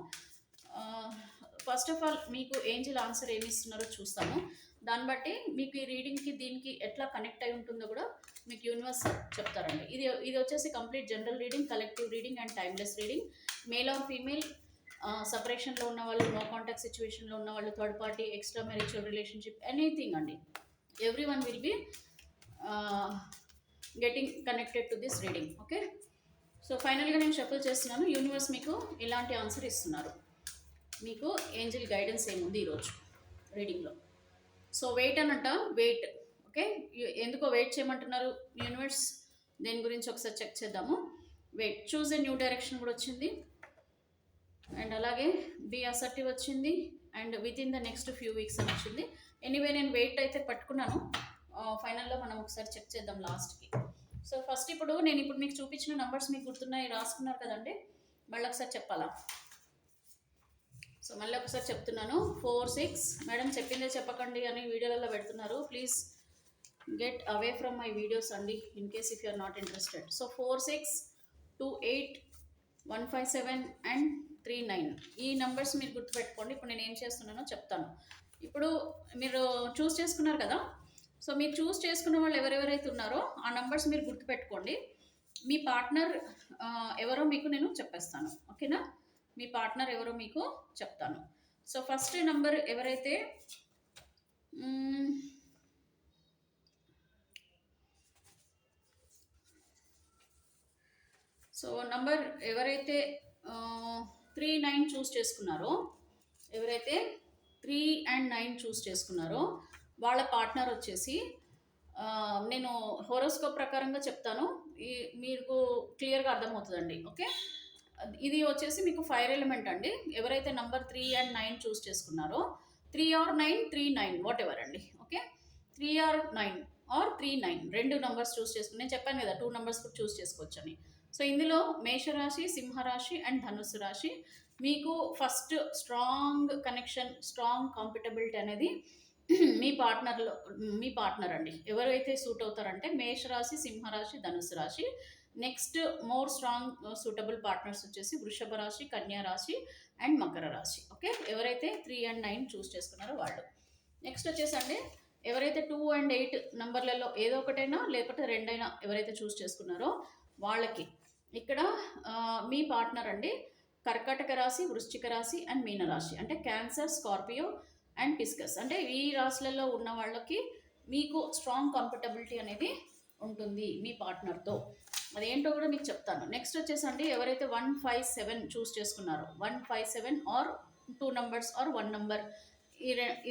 ఫస్ట్ ఆఫ్ ఆల్ మీకు ఏంజిల్ ఆన్సర్ ఏమి ఇస్తున్నారో చూస్తాను. దాన్ని బట్టి మీకు ఈ రీడింగ్కి దీనికి ఎట్లా కనెక్ట్ అయి ఉంటుందో కూడా మీకు యూనివర్స్ చెప్తారండి. ఇది ఇది వచ్చేసి complete general reading, collective reading and timeless reading. Male or female, సపరేషన్లో ఉన్న వాళ్ళు, నో కాంటాక్ట్ సిచ్యువేషన్లో ఉన్న వాళ్ళు, third party, extra marital relationship, anything అండి. Every one will be getting connected to this reading. Okay, so ఫైనల్గా నేను షఫుల్ చేస్తున్నాను. యూనివర్స్ మీకు ఇలాంటి ఆన్సర్ ఇస్తున్నారు. మీకు ఏంజిల్ గైడెన్స్ ఏముంది ఈరోజు రీడింగ్లో. సో వెయిట్ అనంట, వెయిట్. ఓకే, ఎందుకో వెయిట్ చేయమంటున్నారు యూనివర్స్, దేని గురించి ఒకసారి చెక్ చేద్దాము. Wait, choose a new direction కూడా వచ్చింది, అండ్ అలాగే బీ అసర్టివ్ వచ్చింది, and within the next few weeks అని వచ్చింది. ఎనీవే నేను వెయిట్ అయితే పట్టుకున్నాను. ఫైనల్లో మనం ఒకసారి చెక్ చేద్దాం లాస్ట్కి. సో ఫస్ట్ ఇప్పుడు మీకు చూపించిన నెంబర్స్ మీకు గుర్తున్నాయి, రాసుకున్నారు కదండి. మళ్ళీ ఒకసారి చెప్పాలా? సో మళ్ళీ ఒకసారి చెప్తున్నాను. 4, 6. మేడం చెప్పిందే చెప్పకండి అని వీడియోలలో పెడుతున్నారు. Please get away from my videos అండి, in case if you are not interested. So 4, 6, 2, 8, 1, 5, 7 and 3, 9. ఈ నెంబర్స్ మీరు గుర్తుపెట్టుకోండి. ఇప్పుడు నేను ఏం చేస్తున్నానో చెప్తాను. ఇప్పుడు మీరు చూస్ చేసుకున్నారు కదా. సో మీరు చూస్ చేసుకున్న వాళ్ళు ఎవరెవరైతే ఉన్నారో ఆ నెంబర్స్ మీరు గుర్తుపెట్టుకోండి. మీ పార్ట్నర్ ఎవరో మీకు నేను చెప్పేస్తాను. ఓకేనా? మీ పార్ట్నర్ ఎవరో మీకు చెప్తాను. సో ఫస్ట్ నెంబర్ ఎవరైతే సో నంబర్ ఎవరైతే 3, 9 చూస్ చేసుకున్నారో, ఎవరైతే 3 and 9 చూస్ చేసుకున్నారో వాళ్ళ పార్ట్నర్ వచ్చేసి నేను హోరోస్కోప్ ప్రకారంగా చెప్తాను, మీకు క్లియర్గా అర్థమవుతుందండి. ఓకే, ఇది వచ్చేసి మీకు ఫైర్ ఎలిమెంట్ అండి. ఎవరైతే నంబర్ 3 and 9 చూస్ చేసుకున్నారో, 3 or 9, 3, 9 వాట్ ఎవర్ అండి. ఓకే, 3 or 9 or 3, 9 రెండు నెంబర్స్ చూస్ చేసుకుని, నేను చెప్పాను కదా 2 నెంబర్స్ కూడా చూస్ చేసుకోవచ్చు అని. సో ఇందులో మేషరాశి, సింహరాశి అండ్ ధనుస్సు రాశి మీకు ఫస్ట్ స్ట్రాంగ్ కనెక్షన్, స్ట్రాంగ్ కాంపిటబిలిటీ అనేది మీ పార్ట్నర్ అండి. ఎవరైతే సూట్ అవుతారంటే మేషరాశి, సింహరాశి, ధనుస్సు రాశి. Next more strong suitable partners వచ్చేసి వృషభ రాశి, కన్యా రాశి అండ్ మకర రాశి. ఓకే, ఎవరైతే 3 and 9 చూస్ చేసుకున్నారో వాళ్ళు. నెక్స్ట్ వచ్చేసండి ఎవరైతే 2 and 8 నంబర్లలో ఏదో ఒకటైనా లేకపోతే రెండైనా ఎవరైతే చూస్ చేసుకున్నారో వాళ్ళకి ఇక్కడ మీ పార్ట్నర్ అండి కర్కాటక రాశి, వృశ్చిక రాశి అండ్ మీనరాశి, అంటే క్యాన్సర్, స్కార్పియో అండ్ పిస్కస్, అంటే ఈ రాశులలో ఉన్న వాళ్ళకి మీకు స్ట్రాంగ్ కంఫర్టబిలిటీ అనేది ఉంటుంది మీ పార్ట్నర్తో. అదేంటో కూడా మీకు చెప్తాను. నెక్స్ట్ వచ్చేసండి ఎవరైతే 1, 5, 7 చూస్ చేసుకున్నారో, 1, 5, 7 ఆర్ 2 numbers ఆర్ 1 number,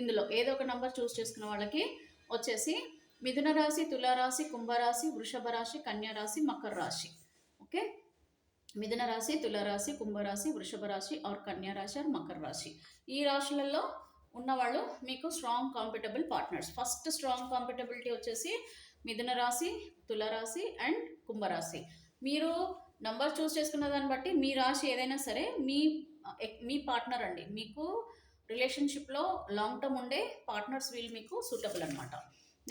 ఇందులో ఏదో ఒక నెంబర్ చూస్ చేసుకున్న వాళ్ళకి వచ్చేసి మిథున రాశి, తులారాశి, కుంభరాశి, వృషభ రాశి, కన్యా రాశి, మకర రాశి. ఓకే, మిథున రాశి, తులారాశి, కుంభరాశి, వృషభ రాశి ఆర్ కన్యా రాశి ఆర్ మకర రాశి. ఈ రాశులలో ఉన్నవాళ్ళు మీకు స్ట్రాంగ్ కాంపిటబుల్ పార్ట్నర్స్. ఫస్ట్ స్ట్రాంగ్ కాంపిటబిలిటీ వచ్చేసి మిథున రాశి, తులారాశి అండ్ కుంభరాశి. మీరు నంబర్ చూస్ చేసుకున్న దాన్ని బట్టి మీ రాశి ఏదైనా సరే మీ పార్ట్నర్ అండి, మీకు రిలేషన్షిప్లో లాంగ్ టర్మ్ ఉండే పార్ట్నర్స్ వీళ్ళు మీకు సూటబుల్ అనమాట.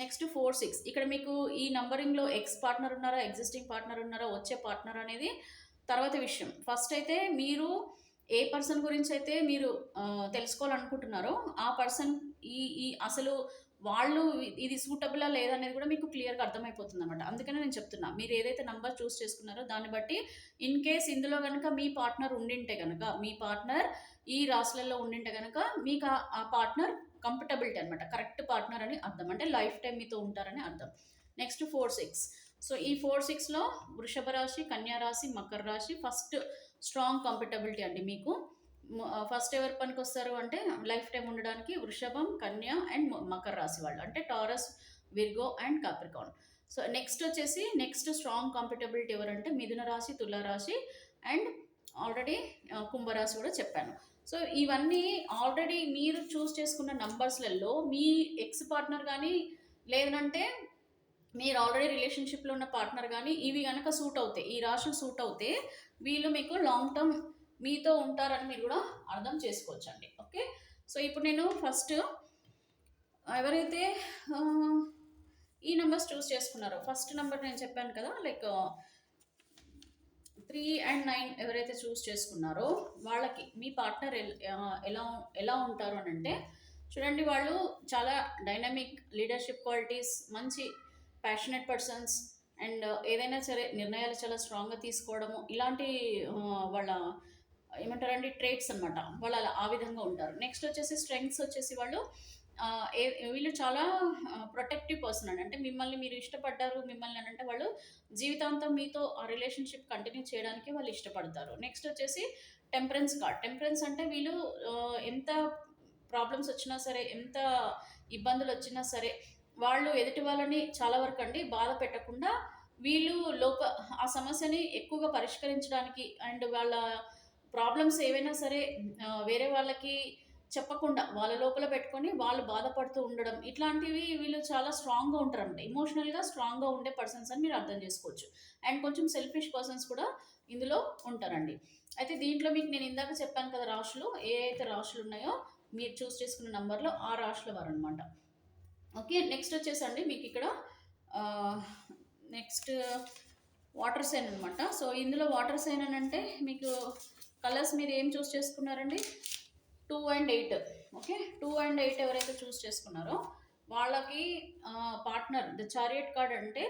నెక్స్ట్ 4, 6. ఇక్కడ మీకు ఈ నంబరింగ్లో ఎక్స్ పార్ట్నర్ ఉన్నారా, ఎగ్జిస్టింగ్ పార్ట్నర్ ఉన్నారా, వచ్చే పార్ట్నర్ అనేది తర్వాత విషయం. ఫస్ట్ అయితే మీరు ఏ పర్సన్ గురించి అయితే మీరు తెలుసుకోవాలనుకుంటున్నారో ఆ పర్సన్ ఈ అసలు వాళ్ళు ఇది సూటబులా లేదనేది కూడా మీకు క్లియర్గా అర్థమైపోతుంది అనమాట. అందుకనే నేను చెప్తున్నా, మీరు ఏదైతే నెంబర్ చూస్ చేసుకున్నారో దాన్ని బట్టి ఇన్ కేస్ ఇందులో కనుక మీ పార్ట్నర్ ఉండింటే కనుక, మీ పార్ట్నర్ ఈ రాశులలో ఉండింటే కనుక మీకు ఆ పార్ట్నర్ కంఫర్టబిలిటీ అనమాట, కరెక్ట్ పార్ట్నర్ అని అర్థం, అంటే లైఫ్ టైం మీతో ఉంటారని అర్థం. నెక్స్ట్ 4, 6. సో ఈ 4, 6లో వృషభ రాశి, కన్యా రాశి, మకర రాశి ఫస్ట్ స్ట్రాంగ్ కంఫర్టబిలిటీ అండి. మీకు ఫస్ట్ ఎవరి పనికి వస్తారు అంటే లైఫ్ టైం ఉండడానికి వృషభం, కన్యా అండ్ మకర రాశి వాళ్ళు, అంటే taurus, Virgo and కాప్రికాన్. So next వచ్చేసి నెక్స్ట్ స్ట్రాంగ్ కంఫర్టబిలిటీ ఎవరంటే మిథున రాశి, తులారాశి అండ్ ఆల్రెడీ కుంభరాశి కూడా చెప్పాను. సో ఇవన్నీ ఆల్రెడీ మీరు చూస్ చేసుకున్న నంబర్స్లలో మీ ఎక్స్ పార్ట్నర్ కానీ లేదంటే మీరు ఆల్రెడీ రిలేషన్షిప్లో ఉన్న పార్ట్నర్ కానీ ఇవి కనుక సూట్ అవుతాయి, ఈ రాశులు సూట్ అవుతే వీళ్ళు మీకు లాంగ్ టర్మ్ మీతో ఉంటారని మీరు కూడా అర్థం చేసుకోవచ్చండి. ఓకే, సో ఇప్పుడు నేను ఫస్ట్ ఎవరైతే ఆ, ఈ నెంబర్స్ చూస్ చేసుకున్నారో, ఫస్ట్ నెంబర్ నేను చెప్పాను కదా, లైక్ 3 అండ్ 9 ఎవరైతే చూస్ చేసుకున్నారో వాళ్ళకి మీ పార్ట్నర్ ఎలా ఎలా ఉంటారు అని అంటే, చూడండి వాళ్ళు చాలా డైనమిక్ లీడర్షిప్ క్వాలిటీస్, మంచి ప్యాషనెట్ పర్సన్స్, అండ్ ఏదైనా సరే నిర్ణయాలు చాలా స్ట్రాంగ్గా తీసుకోవడము, ఇలాంటి వాళ్ళ ఏమంటారండి ట్రేట్స్ అనమాట. వాళ్ళు అలా ఆ విధంగా ఉంటారు. నెక్స్ట్ వచ్చేసి స్ట్రెంగ్స్ వచ్చేసి వాళ్ళు వీళ్ళు చాలా ప్రొటెక్టివ్ పర్సన్ అండి. అంటే మిమ్మల్ని మీరు ఇష్టపడ్డారు మిమ్మల్ని అని అంటే వాళ్ళు జీవితాంతం మీతో ఆ రిలేషన్షిప్ కంటిన్యూ చేయడానికి వాళ్ళు ఇష్టపడతారు. నెక్స్ట్ వచ్చేసి టెంపరెన్స్ కార్డ్. టెంపరెన్స్ అంటే వీళ్ళు ఎంత ప్రాబ్లమ్స్ వచ్చినా సరే, ఎంత ఇబ్బందులు వచ్చినా సరే, వాళ్ళు ఎదుటి వాళ్ళని చాలా వరకు అండి బాధ పెట్టకుండా వీళ్ళు ఆ సమస్యని ఎక్కువగా పరిష్కరించడానికి అండ్ వాళ్ళ ప్రాబ్లమ్స్ ఏవైనా సరే వేరే వాళ్ళకి చెప్పకుండా వాళ్ళ లోపల పెట్టుకొని వాళ్ళు బాధపడుతూ ఉండడం, ఇట్లాంటివి వీళ్ళు చాలా స్ట్రాంగ్గా ఉంటారంట. ఇమోషనల్గా స్ట్రాంగ్గా ఉండే పర్సన్స్ అని మీరు అర్థం చేసుకోవచ్చు. అండ్ కొంచెం సెల్ఫిష్ పర్సన్స్ కూడా ఇందులో ఉంటారండి. అయితే దీంట్లో మీకు నేను ఇందాక చెప్పాను కదా రాశులు, ఏ అయితే రాశులు ఉన్నాయో మీరు చూస్ చేసుకున్న నంబర్లో ఆ రాశుల వారు అనమాట. ఓకే, నెక్స్ట్ వచ్చేసండి మీకు ఇక్కడ నెక్స్ట్ వాటర్ సైన్ అనమాట. సో ఇందులో వాటర్ సైన్ అని అంటే మీకు కలర్స్ మీరు ఏం చూస్ చేసుకున్నారండి, 2 అండ్ 8. ఓకే, 2 అండ్ 8 ఎవరైతే చూస్ చేసుకున్నారో వాళ్ళకి పార్ట్నర్ ద చారియట్ కార్డ్. అంటే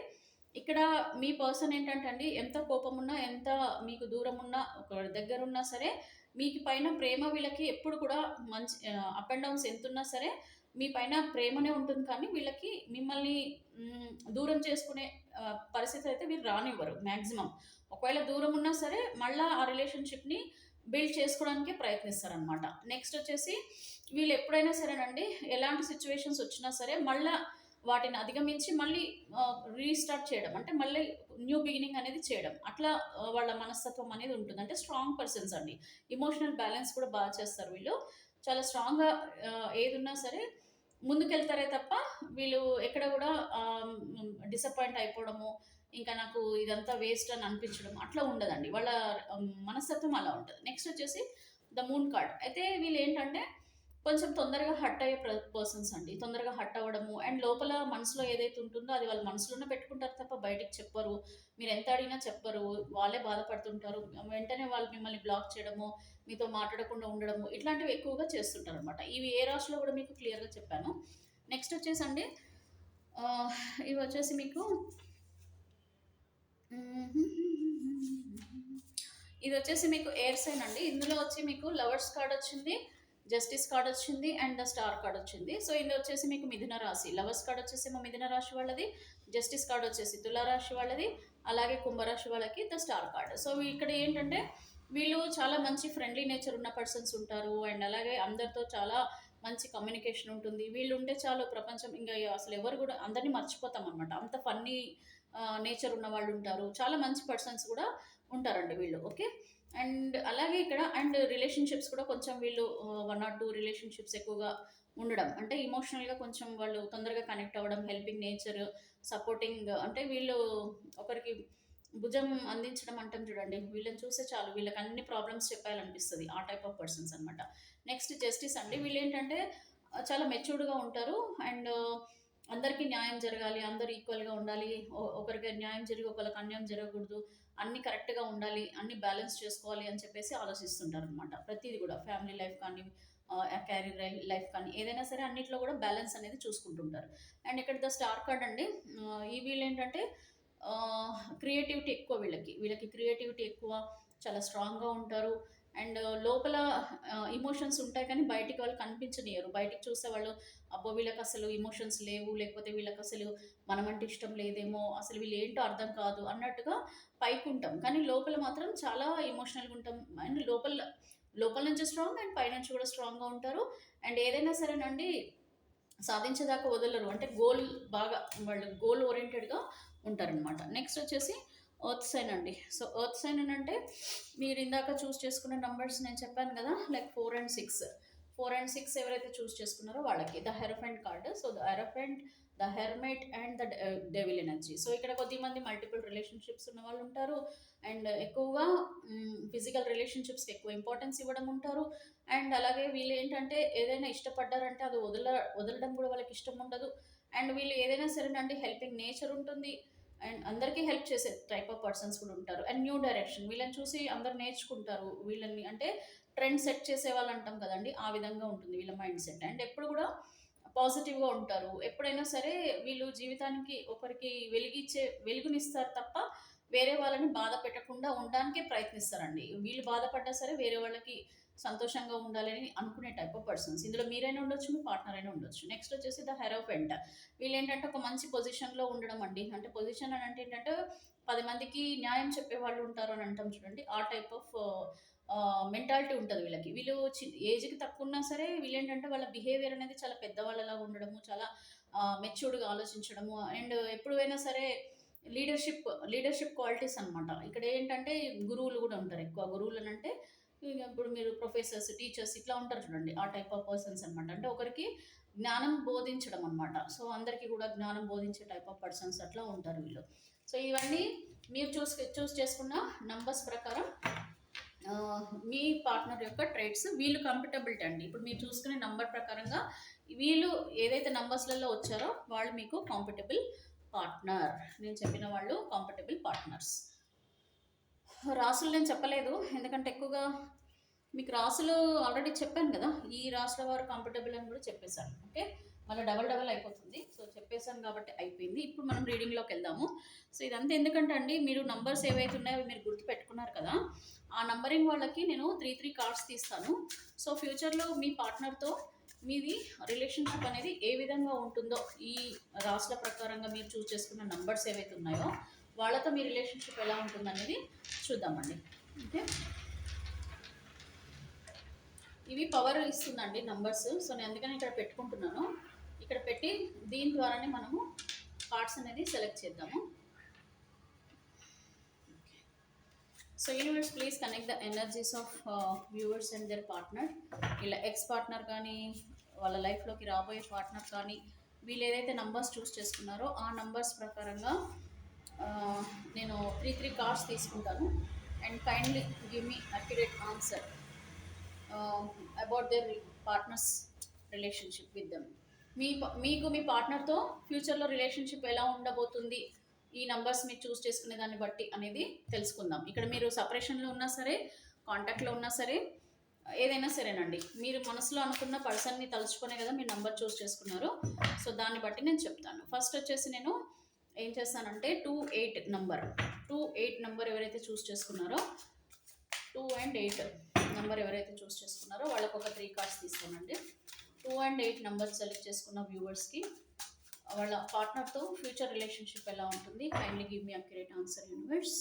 ఇక్కడ మీ పర్సన్ ఏంటంటే అండి, ఎంత కోపం ఉన్నా, ఎంత మీకు దూరం ఉన్నా, ఒక దగ్గర ఉన్నా సరే, మీకు పైన ప్రేమ వీళ్ళకి ఎప్పుడు కూడా మంచి అప్ అండ్ డౌన్స్ ఎంత ఉన్నా సరే మీ పైన ప్రేమనే ఉంటుంది. కానీ వీళ్ళకి మిమ్మల్ని దూరం చేసుకునే పరిస్థితి అయితే వీళ్ళు రానివ్వరు మ్యాక్సిమం. ఒకవేళ దూరం ఉన్నా సరే మళ్ళీ ఆ రిలేషన్షిప్ని బిల్డ్ చేసుకోవడానికి ప్రయత్నిస్తారనమాట. నెక్స్ట్ వచ్చేసి వీళ్ళు ఎప్పుడైనా సరేనండి, ఎలాంటి సిచ్యువేషన్స్ వచ్చినా సరే మళ్ళీ వాటిని అధిగమించి మళ్ళీ రీస్టార్ట్ చేయడం, అంటే మళ్ళీ న్యూ బిగినింగ్ అనేది చేయడం, అట్లా వాళ్ళ మనస్తత్వం అనేది ఉంటుంది. అంటే స్ట్రాంగ్ పర్సన్స్ అండి. ఇమోషనల్ బ్యాలెన్స్ కూడా బాగా చేస్తారు వీళ్ళు. చాలా స్ట్రాంగ్గా ఏది ఉన్నా సరే ముందుకెళ్తారే తప్ప వీళ్ళు ఎక్కడ కూడా డిసప్పాయింట్ అయిపోవడము, ఇంకా నాకు ఇదంతా వేస్ట్ అని అనిపించడం అట్లా ఉండదండి. వాళ్ళ మనస్తత్వం అలా ఉంటుంది. నెక్స్ట్ వచ్చేసి ద మూన్ కార్డ్. అయితే వీళ్ళు ఏంటంటే కొంచెం తొందరగా హర్ట్ అయ్యే పర్సన్స్ అండి. తొందరగా హర్ట్ అవ్వడము, అండ్ లోపల మనసులో ఏదైతే ఉంటుందో అది వాళ్ళ మనసులోనే పెట్టుకుంటారు తప్ప బయటికి చెప్పరు. మీరు ఎంత అడిగినా చెప్పరు, వాళ్ళే బాధపడుతుంటారు. వెంటనే వాళ్ళు మిమ్మల్ని బ్లాక్ చేయడము, మీతో మాట్లాడకుండా ఉండడము, ఇట్లాంటివి ఎక్కువగా చేస్తుంటారు అనమాట. ఇవి ఏ రాశిలో కూడా మీకు క్లియర్గా చెప్పాను. నెక్స్ట్ వచ్చేసి అండి ఇవి వచ్చేసి మీకు ఇది వచ్చేసి మీకు ఎయిర్ సైన్ అండి. ఇందులో వచ్చి మీకు లవర్స్ కార్డ్ వచ్చింది, జస్టిస్ కార్డ్ వచ్చింది, అండ్ ద స్టార్ కార్డ్ వచ్చింది. సో ఇది వచ్చేసి మీకు మిథున రాశి. లవర్స్ కార్డ్ వచ్చేసి మిథున రాశి వాళ్ళది, జస్టిస్ కార్డ్ వచ్చేసి తులారాశి వాళ్ళది, అలాగే కుంభరాశి వాళ్ళకి ద స్టార్ కార్డ్. సో ఇక్కడ ఏంటంటే వీళ్ళు చాలా మంచి ఫ్రెండ్లీ నేచర్ ఉన్న పర్సన్స్ ఉంటారు, అండ్ అలాగే అందరితో చాలా మంచి కమ్యూనికేషన్ ఉంటుంది. వీళ్ళు ఉంటే చాలు ప్రపంచం ఇంకా అసలు ఎవరు కూడా అందరినీ మర్చిపోతాం అనమాట. అంత ఫన్నీ నేచర్ ఉన్న వాళ్ళు ఉంటారు. చాలా మంచి పర్సన్స్ కూడా ఉంటారండి వీళ్ళు. ఓకే, అండ్ అలాగే ఇక్కడ అండ్ రిలేషన్షిప్స్ కూడా కొంచెం వీళ్ళు 1 or 2 రిలేషన్షిప్స్ ఎక్కువగా ఉండడం, అంటే ఇమోషనల్గా కొంచెం వాళ్ళు తొందరగా కనెక్ట్ అవ్వడం, హెల్పింగ్ నేచర్, సపోర్టింగ్, అంటే వీళ్ళు ఒకరికి భుజం అందించడం అంటాం చూడండి, వీళ్ళని చూస్తే చాలు వీళ్ళకి అన్ని ప్రాబ్లమ్స్ చెప్పాలనిపిస్తుంది. ఆ టైప్ ఆఫ్ పర్సన్స్ అనమాట. నెక్స్ట్ జస్టిస్ అండి. వీళ్ళు ఏంటంటే చాలా మెచ్యూర్డ్గా ఉంటారు, అండ్ అందరికీ న్యాయం జరగాలి, అందరూ ఈక్వల్గా ఉండాలి, ఒకరికి న్యాయం జరిగి ఒకరికి అన్యాయం జరగకూడదు, అన్నీ కరెక్ట్గా ఉండాలి, అన్ని బ్యాలెన్స్ చేసుకోవాలి అని చెప్పేసి ఆలోచిస్తుంటారు అనమాట. ప్రతిదీ కూడా ఫ్యామిలీ లైఫ్ కానీ క్యారీర్ లైఫ్ కానీ ఏదైనా సరే అన్నిట్లో కూడా బ్యాలెన్స్ అనేది చూసుకుంటుంటారు. అండ్ ఇక్కడ ద స్టార్ కార్డ్ అండి. ఈ వీళ్ళు ఏంటంటే క్రియేటివిటీ ఎక్కువ, వీళ్ళకి క్రియేటివిటీ ఎక్కువ, చాలా స్ట్రాంగ్గా ఉంటారు. అండ్ లోపల ఇమోషన్స్ ఉంటాయి కానీ బయటికి వాళ్ళు కనిపించనియరు. బయటికి చూస్తే వాళ్ళు అబ్బో వీళ్ళకి అసలు ఇమోషన్స్ లేవు, లేకపోతే వీళ్ళకి అసలు మనమంటే ఇష్టం లేదేమో, అసలు వీళ్ళు ఏంటో అర్థం కాదు అన్నట్టుగా పైకి ఉంటాం, కానీ లోపల మాత్రం చాలా ఎమోషనల్గా ఉంటాం. అండ్ లోపల నుంచి స్ట్రాంగ్, అండ్ పైనుంచి కూడా స్ట్రాంగ్గా ఉంటారు. అండ్ ఏదైనా సరేనండి సాధించేదాకా వదలరు, అంటే బాగా వాళ్ళు గోల్ ఓరియంటెడ్గా ఉంటారనమాట. నెక్స్ట్ వచ్చేసి ఎర్త్ సైన్ అండి. సో ఎర్త్ సైన్ అని అంటే మీరు ఇందాక చూస్ చేసుకున్న నంబర్స్ నేను చెప్పాను కదా, లైక్ 4 and 6. 4 and 6 ఎవరైతే చూస్ చేసుకున్నారో వాళ్ళకి the hierophant card. So the hierophant the hermit and the devil energy. So ఇక్కడ కొద్దిమంది మల్టిపుల్ రిలేషన్షిప్స్ ఉన్న వాళ్ళు ఉంటారు, అండ్ ఎక్కువగా ఫిజికల్ రిలేషన్షిప్స్కి ఎక్కువ ఇంపార్టెన్స్ ఇవ్వడం ఉంటారు. అండ్ అలాగే వీళ్ళు ఏంటంటే ఏదైనా ఇష్టపడ్డారంటే అది వదలడం కూడా వాళ్ళకి ఇష్టం ఉండదు. అండ్ వీళ్ళు ఏదైనా సరేనండి హెల్పింగ్ నేచర్ ఉంటుంది, అండ్ అందరికీ హెల్ప్ చేసే టైప్ ఆఫ్ పర్సన్స్ కూడా ఉంటారు. అండ్ న్యూ డైరెక్షన్, వీళ్ళని చూసి అందరు నేర్చుకుంటారు. వీళ్ళని అంటే ట్రెండ్ సెట్ చేసే వాళ్ళు అంటాం కదండి, ఆ విధంగా ఉంటుంది వీళ్ళ మైండ్ సెట్. అండ్ ఎప్పుడు కూడా పాజిటివ్గా ఉంటారు. ఎప్పుడైనా సరే వీళ్ళు జీవితానికి ఒకరికి వెలుగునిస్తారు తప్ప వేరే వాళ్ళని బాధ పెట్టకుండా ఉండడానికే ప్రయత్నిస్తారండి. వీళ్ళు బాధపడ్డా సరే వేరే వాళ్ళకి సంతోషంగా ఉండాలని అనుకునే టైప్ ఆఫ్ పర్సన్స్. ఇందులో మీరైనా ఉండొచ్చు, మీ పార్ట్నర్ అయినా ఉండొచ్చు. నెక్స్ట్ వచ్చేసి ద హెరోఫెంట్. వీళ్ళు ఏంటంటే ఒక మంచి పొజిషన్లో ఉండడం అండి. అంటే పొజిషన్ అని అంటే ఏంటంటే 10 మందికి న్యాయం చెప్పే వాళ్ళు ఉంటారు అని అంటాం చూడండి, ఆ టైప్ ఆఫ్ మెంటాలిటీ ఉంటుంది వీళ్ళకి. వీళ్ళు ఏజ్కి తక్కువ ఉన్నా సరే వీళ్ళేంటంటే వాళ్ళ బిహేవియర్ అనేది చాలా పెద్దవాళ్ళలాగా ఉండడము, చాలా మెచ్యూర్డ్గా ఆలోచించడము, అండ్ ఎప్పుడైనా సరే లీడర్షిప్ క్వాలిటీస్ అనమాట. ఇక్కడ ఏంటంటే గురువులు కూడా ఉంటారు. ఎక్కువ గురువులు అంటే ఇప్పుడు మీరు ప్రొఫెసర్స్, టీచర్స్ ఇట్లా ఉంటారు చూడండి, ఆ టైప్ ఆఫ్ పర్సన్స్ అనమాట. అంటే ఒకరికి జ్ఞానం బోధించడం అనమాట. సో అందరికీ కూడా జ్ఞానం బోధించే టైప్ ఆఫ్ పర్సన్స్ అట్లా ఉంటారు వీళ్ళు. సో ఇవన్నీ మీరు చూస్ చేసుకున్న నంబర్స్ ప్రకారం మీ పార్ట్నర్ యొక్క ట్రేట్స్, వీళ్ళు కంఫర్టబిలిటీ అండి. ఇప్పుడు మీరు చూసుకునే నంబర్ ప్రకారంగా వీళ్ళు ఏదైతే నంబర్స్లలో వచ్చారో వాళ్ళు మీకు కంఫర్టబుల్ పార్ట్నర్. నేను చెప్పిన వాళ్ళు కంఫర్టబుల్ పార్ట్నర్స్. రాసులు నేను చెప్పలేదు, ఎందుకంటే ఎక్కువగా మీకు రాసులు ఆల్రెడీ చెప్పాను కదా, ఈ రాసుల వారు కంఫర్టబుల్ అని కూడా చెప్పేశాను. ఓకే, మళ్ళీ డబల్ అయిపోతుంది. సో చెప్పేశాను కాబట్టి అయిపోయింది. ఇప్పుడు మనం రీడింగ్లోకి వెళ్దాము. సో ఇదంతా ఎందుకంటే అండి, మీరు నంబర్స్ ఏవైతే ఉన్నాయో మీరు గుర్తు పెట్టుకున్నారు కదా, ఆ నంబరింగ్ వాళ్ళకి నేను 3 కార్డ్స్ తీస్తాను. సో ఫ్యూచర్లో మీ పార్ట్నర్తో మీది రిలేషన్షిప్ అనేది ఏ విధంగా ఉంటుందో, ఈ రాసుల ప్రకారంగా మీరు చూస్ చేసుకున్న నంబర్స్ ఏవైతే ఉన్నాయో వాళ్ళతో మీ రిలేషన్షిప్ ఎలా ఉంటుందనేది చూద్దామండి. ఓకే, ఇవి పవర్ ఇస్తుందండి నంబర్స్. సో నేను అందుకని ఇక్కడ పెట్టుకుంటున్నాను. ఇక్కడ పెట్టి దీని ద్వారానే మనము కార్డ్స్ అనేది సెలెక్ట్ చేద్దాము. So universe please connect the energies of viewers and their partner. ఇలా ఎక్స్ పార్ట్నర్ కానీ వాళ్ళ లైఫ్లోకి రాబోయే పార్ట్నర్ కానీ వీళ్ళు ఏదైతే నంబర్స్ చూస్ చేసుకున్నారో ఆ నంబర్స్ ప్రకారంగా నేను 3 కార్డ్స్ తీసుకుంటాను. And kindly give me accurate answer about their partners relationship with them. మీకు మీ పార్ట్నర్తో ఫ్యూచర్లో రిలేషన్షిప్ ఎలా ఉండబోతుంది, ఈ నంబర్స్ మీరు చూస్ చేసుకునే దాన్ని బట్టి అనేది తెలుసుకుందాం. ఇక్కడ మీరు సపరేషన్లో ఉన్నా సరే, కాంటాక్ట్లో ఉన్నా సరే, ఏదైనా సరేనండి, మీరు మనసులో అనుకున్న పర్సన్ని తలుచుకునే కదా మీరు నంబర్ చూస్ చేసుకున్నారు. సో దాన్ని బట్టి నేను చెప్తాను. ఫస్ట్ వచ్చేసి నేను ఏం చేస్తానంటే 28 నంబర్ ఎవరైతే చూస్ చేసుకున్నారో 2 and 8 నెంబర్ ఎవరైతే చూస్ చేసుకున్నారో వాళ్ళకు ఒక 3 కార్డ్స్ తీసుకోనండి. 2 and 8 నెంబర్స్ సెలెక్ట్ చేసుకున్న వ్యూవర్స్కి వాళ్ళ పార్ట్నర్తో ఫ్యూచర్ రిలేషన్షిప్ ఎలా ఉంటుంది, kindly give me accurate answer universe.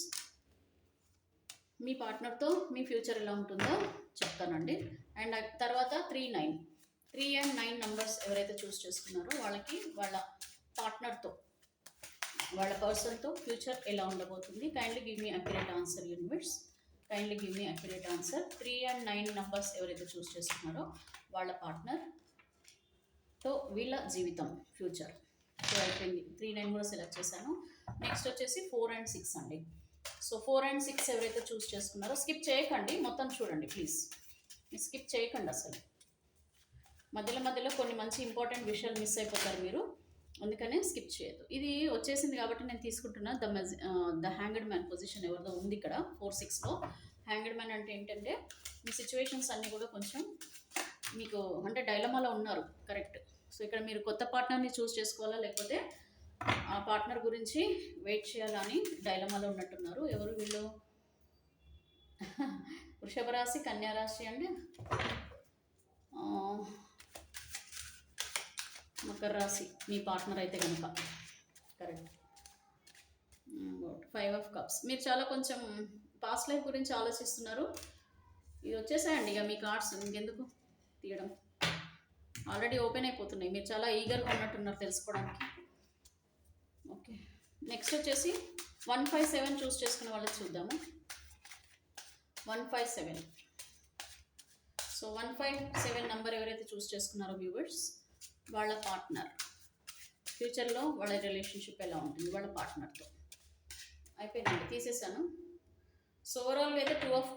మీ పార్ట్నర్తో మీ ఫ్యూచర్ ఎలా ఉంటుందో చెప్తానండి. అండ్ తర్వాత 3 and 9 నెంబర్స్ ఎవరైతే చూస్ చేసుకున్నారో వాళ్ళకి వాళ్ళ పార్ట్నర్తో, వాళ్ళ పర్సన్తో ఫ్యూచర్ ఎలా ఉండబోతుంది, kindly give me accurate answer universe. Kindly give me accurate answer. 3 and 9 numbers ఎవరైతే చూస్ చేసుకున్నారో వాళ్ళ పార్ట్నర్తో వీళ్ళ జీవితం ఫ్యూచర్. సో అయిపోయింది, 3, 9 కూడా సెలెక్ట్ చేశాను. నెక్స్ట్ వచ్చేసి 4 and 6 అండి. సో 4 and 6 ఎవరైతే చూస్ చేసుకున్నారో స్కిప్ చేయకండి, మొత్తం చూడండి ప్లీజ్. స్కిప్ చేయకండి అసలు, మధ్యలో కొన్ని మంచి ఇంపార్టెంట్ విషయాలు మిస్ అయిపోతారు మీరు, అందుకనే స్కిప్ చేయొద్దు. ఇది వచ్చేసింది కాబట్టి నేను తీసుకుంటున్నా. ద హ్యాంగ్డ్ మ్యాన్ పొజిషన్ ఎవరిదో ఉంది ఇక్కడ 4-6లో. హ్యాంగ్డ్ మ్యాన్ అంటే ఏంటంటే మీ సిచ్యువేషన్స్ అన్నీ కూడా కొంచెం మీకు అంటే డైలమాలో ఉన్నారు, కరెక్ట్. సో ఇక్కడ మీరు కొత్త పార్ట్నర్ని చూస్ చేసుకోవాలా లేకపోతే ఆ పార్ట్నర్ గురించి వెయిట్ చేయాలా అని డైలమాలో ఉన్నట్టున్నారు. ఎవరు వీళ్ళు? వృషభ రాశి, కన్యా రాశి అండి, మకర రాశి మీ పార్ట్నర్ అయితే కనుక, కరెక్ట్. 5 of cups. మీరు చాలా కొంచెం పాస్ట్ లైఫ్ గురించి ఆలోచిస్తున్నారు. ఇది వచ్చేసాయండి ఇక మీ కార్డ్స్, ఇంకెందుకు తీయడం, ఆల్రెడీ ఓపెన్ అయిపోతున్నాయి. మీరు చాలా ఈగర్గా ఉన్నట్టున్నారు తెలుసుకోవడానికి. ఓకే, నెక్స్ట్ వచ్చేసి 157 చూస్ చేసుకున్న వాళ్ళకి చూద్దాము. 157. సో 157 నెంబర్ ఎవరైతే చూస్ చేసుకున్నారో వ్యూవర్స్ వాళ్ళ పార్ట్నర్ ఫ్యూచర్లో వాళ్ళ రిలేషన్షిప్ ఎలా ఉంటుంది వాళ్ళ పార్ట్నర్తో. అయిపోయిందండి, తీసేసాను. సో ఓవరాల్గా అయితే 2 ఆఫ్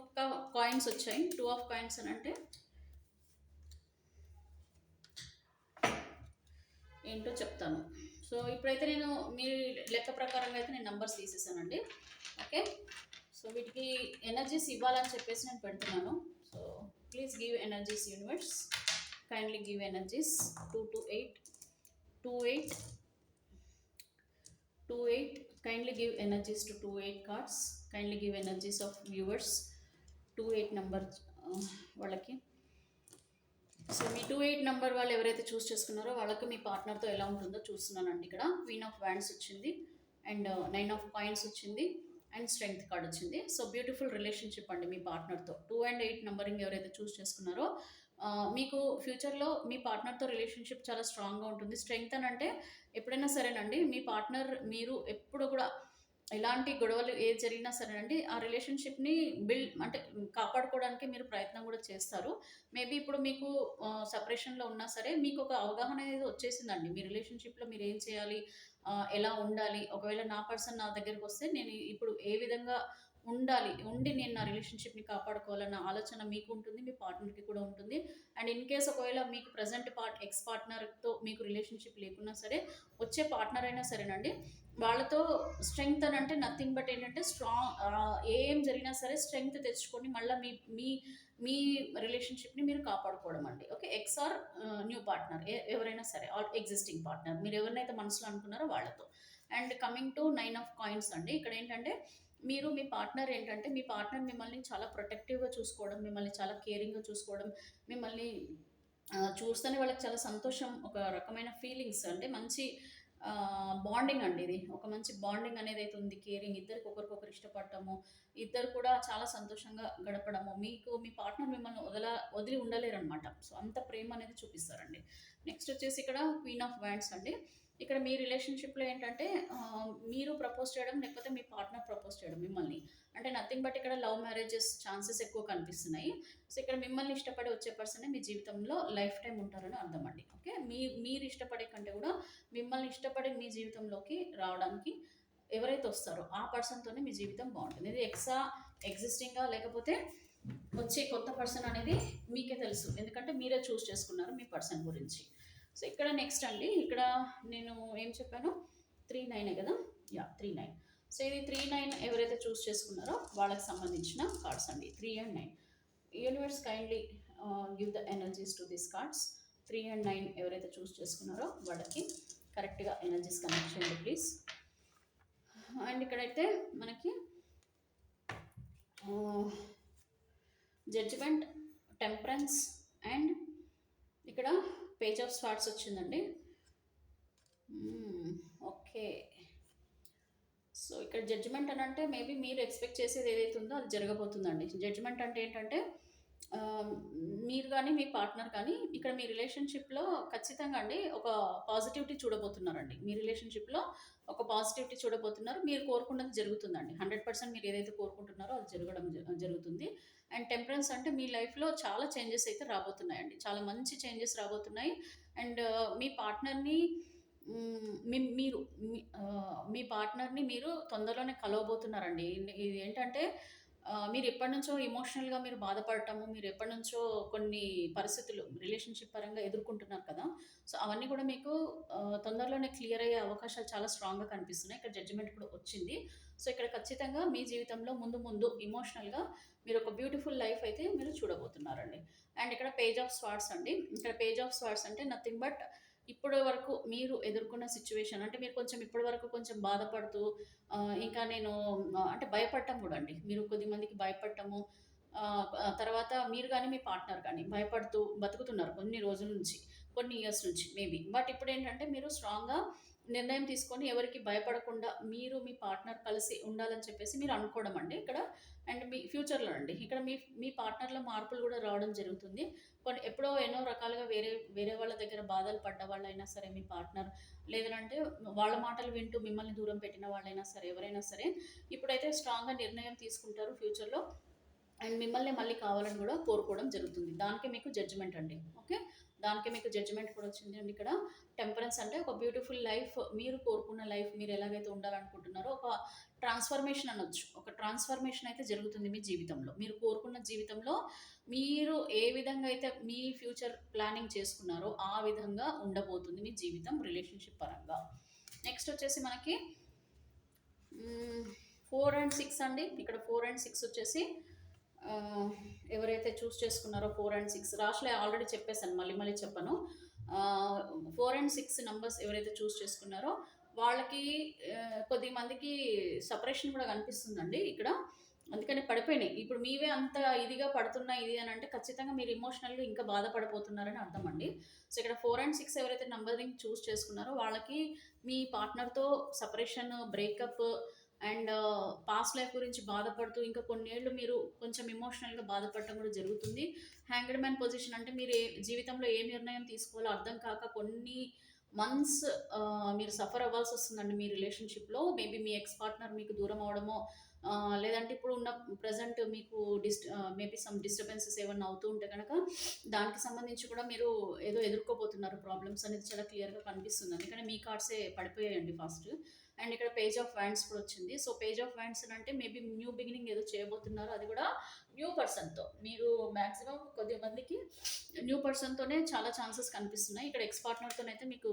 కాయిన్స్ వచ్చాయి. 2 ఆఫ్ కాయిన్స్ అని అంటే ఏంటో చెప్తాను. సో ఇప్పుడైతే నేను మీ లెక్క ప్రకారంగా అయితే నేను నంబర్స్ తీసేసానండి. ఓకే, సో వీటికి ఎనర్జీస్ ఇవ్వాలని చెప్పేసి నేను పెడుతున్నాను. So please give energies universe, kindly give energies. 2 to 8, 2 8, 2 8, kindly give energies to 2 8 cards, kindly give energies of viewers 2 8 number వాళ్ళకి. సో మీ 2 8 నెంబర్ వాళ్ళు ఎవరైతే చూస్ చేసుకున్నారో వాళ్ళకి మీ పార్ట్నర్తో ఎలా ఉంటుందో చూస్తున్నానండి. ఇక్కడ క్వీన్ ఆఫ్ వ్యాండ్స్ వచ్చింది, అండ్ 9 ఆఫ్ కాయిన్స్ వచ్చింది, అండ్ స్ట్రెంగ్త్ కార్డ్ వచ్చింది. సో బ్యూటిఫుల్ రిలేషన్షిప్ అండి మీ పార్ట్నర్తో. 2 and 8 నంబరింగ్ ఎవరైతే చూస్ చేసుకున్నారో మీకు ఫ్యూచర్లో మీ పార్ట్నర్తో రిలేషన్షిప్ చాలా స్ట్రాంగ్గా ఉంటుంది. స్ట్రెంగ్త్ అని అంటే ఎప్పుడైనా సరేనండి, మీ పార్ట్నర్ మీరు ఎప్పుడు కూడా ఎలాంటి గొడవలు ఏది జరిగినా సరేనండి, ఆ రిలేషన్షిప్ని అంటే కాపాడుకోవడానికి మీరు ప్రయత్నం కూడా చేస్తారు. మేబీ ఇప్పుడు మీకు సపరేషన్లో ఉన్నా సరే మీకు ఒక అవగాహన అనేది వచ్చేసిందండి. మీ రిలేషన్షిప్లో మీరు ఏం చేయాలి, ఎలా ఉండాలి, ఒకవేళ నా పర్సన్ నా దగ్గరికి వస్తే నేను ఇప్పుడు ఏ విధంగా ఉండి నేను నా రిలేషన్షిప్ని కాపాడుకోవాలన్న ఆలోచన మీకు ఉంటుంది, మీ పార్ట్నర్కి కూడా ఉంటుంది. అండ్ ఇన్ కేస్ ఒకవేళ మీకు ప్రజెంట్ ఎక్స్ పార్ట్నర్తో మీకు రిలేషన్షిప్ లేకున్నా సరే, వచ్చే పార్ట్నర్ అయినా సరేనండి, వాళ్ళతో స్ట్రెంగ్త్ అని అంటే నథింగ్ బట్ ఏంటంటే ఏం జరిగినా సరే స్ట్రెంగ్త్ తెచ్చుకొని మళ్ళీ మీ మీ మీ రిలేషన్షిప్ని మీరు కాపాడుకోవడం అండి. Okay, ex or new partner ఎవరైనా సరే, ఆర్ ఎగ్జిస్టింగ్ పార్ట్నర్, మీరు ఎవరినైతే మనసులో అనుకున్నారో వాళ్ళతో. And coming to 9 of coins అండి, ఇక్కడ ఏంటంటే మీరు మీ పార్ట్నర్ ఏంటంటే మీ పార్ట్నర్ మిమ్మల్ని చాలా ప్రొటెక్టివ్గా చూసుకోవడం, మిమ్మల్ని చాలా కేరింగ్గా చూసుకోవడం, మిమ్మల్ని చూస్తేనే వాళ్ళకి చాలా సంతోషం, ఒక రకమైన ఫీలింగ్స్ అంటే మంచి బాండింగ్ అండి. ఇది ఒక మంచి బాండింగ్ అనేది అయితే ఉంది. కేరింగ్, ఇద్దరికి ఒకరికొకరు ఇష్టపడటము, ఇద్దరు కూడా చాలా సంతోషంగా గడపడము, మీకు మీ పార్ట్నర్ మిమ్మల్ని వదిలి ఉండలేరు అనమాట. సో అంత ప్రేమ అనేది చూపిస్తారండి. నెక్స్ట్ వచ్చేసి ఇక్కడ క్వీన్ ఆఫ్ వ్యాండ్స్ అండి. ఇక్కడ మీ రిలేషన్షిప్లో ఏంటంటే మీరు ప్రపోజ్ చేయడం లేకపోతే మీ పార్ట్నర్ ప్రపోజ్ చేయడం మిమ్మల్ని, అంటే నథింగ్ బట్ ఇక్కడ లవ్ మ్యారేజెస్ ఛాన్సెస్ ఎక్కువ కనిపిస్తున్నాయి. సో ఇక్కడ మిమ్మల్ని ఇష్టపడి వచ్చే పర్సనే మీ జీవితంలో లైఫ్ టైం ఉంటారని అర్థం అండి. ఓకే, మీరు ఇష్టపడే కంటే కూడా మిమ్మల్ని ఇష్టపడి మీ జీవితంలోకి రావడానికి ఎవరైతే వస్తారో ఆ పర్సన్తోనే మీ జీవితం బాగుంటుంది. ఇది ఎగ్జిస్టింగా లేకపోతే వచ్చే కొత్త పర్సన్ అనేది మీకే తెలుసు, ఎందుకంటే మీరే చూస్ చేసుకున్నారు మీ పర్సన్ గురించి. సో ఇక్కడ నెక్స్ట్ అండి, ఇక్కడ నేను ఏం చెప్పాను, 3 9 కదా, 3 9. సో ఇది 3 9 ఎవరైతే చూస్ చేసుకున్నారో వాళ్ళకి సంబంధించిన కార్డ్స్ అండి, 3 and 9. Universe kindly give the energies to this cards. 3 and 9 ఎవరైతే చూస్ చేసుకున్నారో వాళ్ళకి కరెక్ట్గా ఎనర్జీస్ కనెక్ట్ చేయండి ప్లీజ్. అండ్ ఇక్కడైతే మనకి జడ్జిమెంట్, టెంపరెన్స్, అండ్ ఇక్కడ పేజ్ ఆఫ్ స్వార్డ్స్ వచ్చిందండి. ఓకే, సో ఇక్కడ జడ్జిమెంట్ అని అంటే మేబీ మీరు ఎక్స్పెక్ట్ చేసేది ఏదైతే ఉందో అది జరగబోతుందండి. జడ్జిమెంట్ అంటే ఏంటంటే మీరు కానీ మీ పార్ట్నర్ కానీ ఇక్కడ మీ రిలేషన్షిప్లో ఖచ్చితంగా అండి ఒక పాజిటివిటీ చూడబోతున్నారండి. మీ రిలేషన్షిప్లో ఒక పాజిటివిటీ చూడబోతున్నారు. మీరు కోరుకున్నది జరుగుతుందండి. 100% మీరు ఏదైతే కోరుకుంటున్నారో అది జరుగుతుంది. అండ్ టెంపరెన్స్ అంటే మీ లైఫ్లో చాలా చేంజెస్ అయితే రాబోతున్నాయండి, చాలా మంచి చేంజెస్ రాబోతున్నాయి. అండ్ మీ పార్ట్నర్ని మీరు మీ పార్ట్నర్ని మీరు తొందరలోనే కలవబోతున్నారండి. ఇది ఏంటంటే మీరు ఎప్పటి నుంచో ఎమోషనల్గా మీరు బాధపడటము, మీరు ఎప్పటి నుంచో కొన్ని పరిస్థితులు రిలేషన్షిప్ పరంగా ఎదుర్కొంటున్నారు కదా. సో అవన్నీ కూడా మీకు తొందరలోనే క్లియర్ అయ్యే అవకాశాలు చాలా స్ట్రాంగ్గా కనిపిస్తున్నాయి. ఇక్కడ జడ్జిమెంట్ కూడా వచ్చింది. సో ఇక్కడ ఖచ్చితంగా మీ జీవితంలో ముందు ఎమోషనల్గా మీరు ఒక బ్యూటిఫుల్ లైఫ్ అయితే మీరు చూడబోతున్నారండి. అండ్ ఇక్కడ పేజ్ ఆఫ్ స్వార్డ్స్ అండి. ఇక్కడ పేజ్ ఆఫ్ స్వార్డ్స్ అంటే నథింగ్ బట్ ఇప్పటి వరకు మీరు ఎదుర్కొన్న సిచ్యువేషన్, అంటే మీరు కొంచెం ఇప్పటి వరకు కొంచెం బాధపడుతూ ఇంకా నేను అంటే భయపడటం కూడా అండి, మీరు కొద్దిమందికి భయపడటము, తర్వాత మీరు కానీ మీ పార్ట్నర్ కానీ భయపడుతూ బతుకుతున్నారు కొన్ని రోజుల నుంచి, కొన్ని ఇయర్స్ నుంచి మేబీ. బట్ ఇప్పుడు ఏంటంటే మీరు స్ట్రాంగ్గా నిర్ణయం తీసుకొని ఎవరికి భయపడకుండా మీరు మీ పార్ట్నర్ కలిసి ఉండాలని చెప్పేసి మీరు అనుకోవడం అండి ఇక్కడ. అండ్ మీ ఫ్యూచర్లో అండి ఇక్కడ మీ పార్ట్నర్లో మార్పులు కూడా రావడం జరుగుతుంది. ఎప్పుడో ఎన్నో రకాలుగా వేరే వాళ్ళ దగ్గర బాధలు పడ్డ వాళ్ళైనా సరే మీ పార్ట్నర్, లేదంటే వాళ్ళ మాటలు వింటూ మిమ్మల్ని దూరం పెట్టిన వాళ్ళైనా సరే, ఎవరైనా సరే ఇప్పుడైతే స్ట్రాంగ్గా నిర్ణయం తీసుకుంటారు ఫ్యూచర్లో. అండ్ మిమ్మల్ని మళ్ళీ కావాలని కూడా కోరుకోవడం జరుగుతుంది. దానికి మీకు జడ్జిమెంట్ అండి. ఓకే, దానికే మీకు జడ్జిమెంట్ కూడా వచ్చింది అండి ఇక్కడ. టెంపరెన్స్ అంటే ఒక బ్యూటిఫుల్ లైఫ్, మీరు కోరుకున్న లైఫ్, మీరు ఎలాగైతే ఉండాలనుకుంటున్నారో ఒక ట్రాన్స్ఫర్మేషన్ అనొచ్చు. ఒక ట్రాన్స్ఫర్మేషన్ అయితే జరుగుతుంది మీ జీవితంలో. మీరు కోరుకున్న జీవితంలో మీరు ఏ విధంగా అయితే మీ ఫ్యూచర్ ప్లానింగ్ చేసుకున్నారో ఆ విధంగా ఉండబోతుంది మీ జీవితం రిలేషన్షిప్ పరంగా. నెక్స్ట్ వచ్చేసి మనకి 4 అండ్ 6 అండి. ఇక్కడ 4 అండ్ 6 వచ్చేసి ఆ, ఎవరైతే చూస్ చేసుకున్నారో 4 అండ్ 6 రాశులే ఆల్రెడీ చెప్పేశాను, మళ్ళీ మళ్ళీ చెప్పను. 4 అండ్ 6 నంబర్స్ ఎవరైతే చూస్ చేసుకున్నారో వాళ్ళకి కొద్ది మందికి సపరేషన్ కూడా కనిపిస్తుందండి ఇక్కడ. అందుకని పడిపోయినాయి. ఇప్పుడు మీవే అంత ఇదిగా పడుతున్నాయి ఇది అని అంటే ఖచ్చితంగా మీరు ఇమోషనల్గా ఇంకా బాధపడిపోతున్నారని అర్థం అండి. సో ఇక్కడ 4 అండ్ 6 ఎవరైతే నంబరింగ్ చూస్ చేసుకున్నారో వాళ్ళకి మీ పార్ట్నర్తో separation, breakup and past life గురించి బాధపడుతూ ఇంకా కొన్నేళ్ళు మీరు కొంచెం ఎమోషనల్గా బాధపడటం కూడా జరుగుతుంది. హ్యాంగ్డ్ మ్యాన్ పొజిషన్ అంటే మీరు జీవితంలో ఏ నిర్ణయం తీసుకోవాలో అర్థం కాక కొన్ని మంత్స్ మీరు సఫర్ అవ్వాల్సి వస్తుందండి మీ రిలేషన్షిప్లో. మేబీ మీ ఎక్స్ పార్ట్నర్ మీకు దూరం అవడమో లేదంటే ఇప్పుడు ఉన్న ప్రజెంట్ మీకు మేబీ సమ్ డిస్టర్బెన్సెస్ ఏమన్నా అవుతూ ఉంటే కనుక దానికి సంబంధించి కూడా మీరు ఏదో ఎదుర్కోబోతున్నారు. ప్రాబ్లమ్స్ అనేది చాలా క్లియర్గా కనిపిస్తుంది. అందుకని మీ కార్డ్సే పడిపోయాయండి ఫస్ట్. అండ్ ఇక్కడ పేజ్ ఆఫ్ వ్యాండ్స్ కూడా వచ్చింది. సో పేజ్ ఆఫ్ వ్యాండ్స్ అంటే మేబీ న్యూ బిగినింగ్ ఏదో చేయబోతున్నారు, అది కూడా న్యూ పర్సన్తో. మీరు మ్యాక్సిమం కొద్ది మందికి న్యూ పర్సన్తోనే చాలా ఛాన్సెస్ కనిపిస్తున్నాయి. ఇక్కడ ఎక్స్ పార్ట్నర్తోనైతే మీకు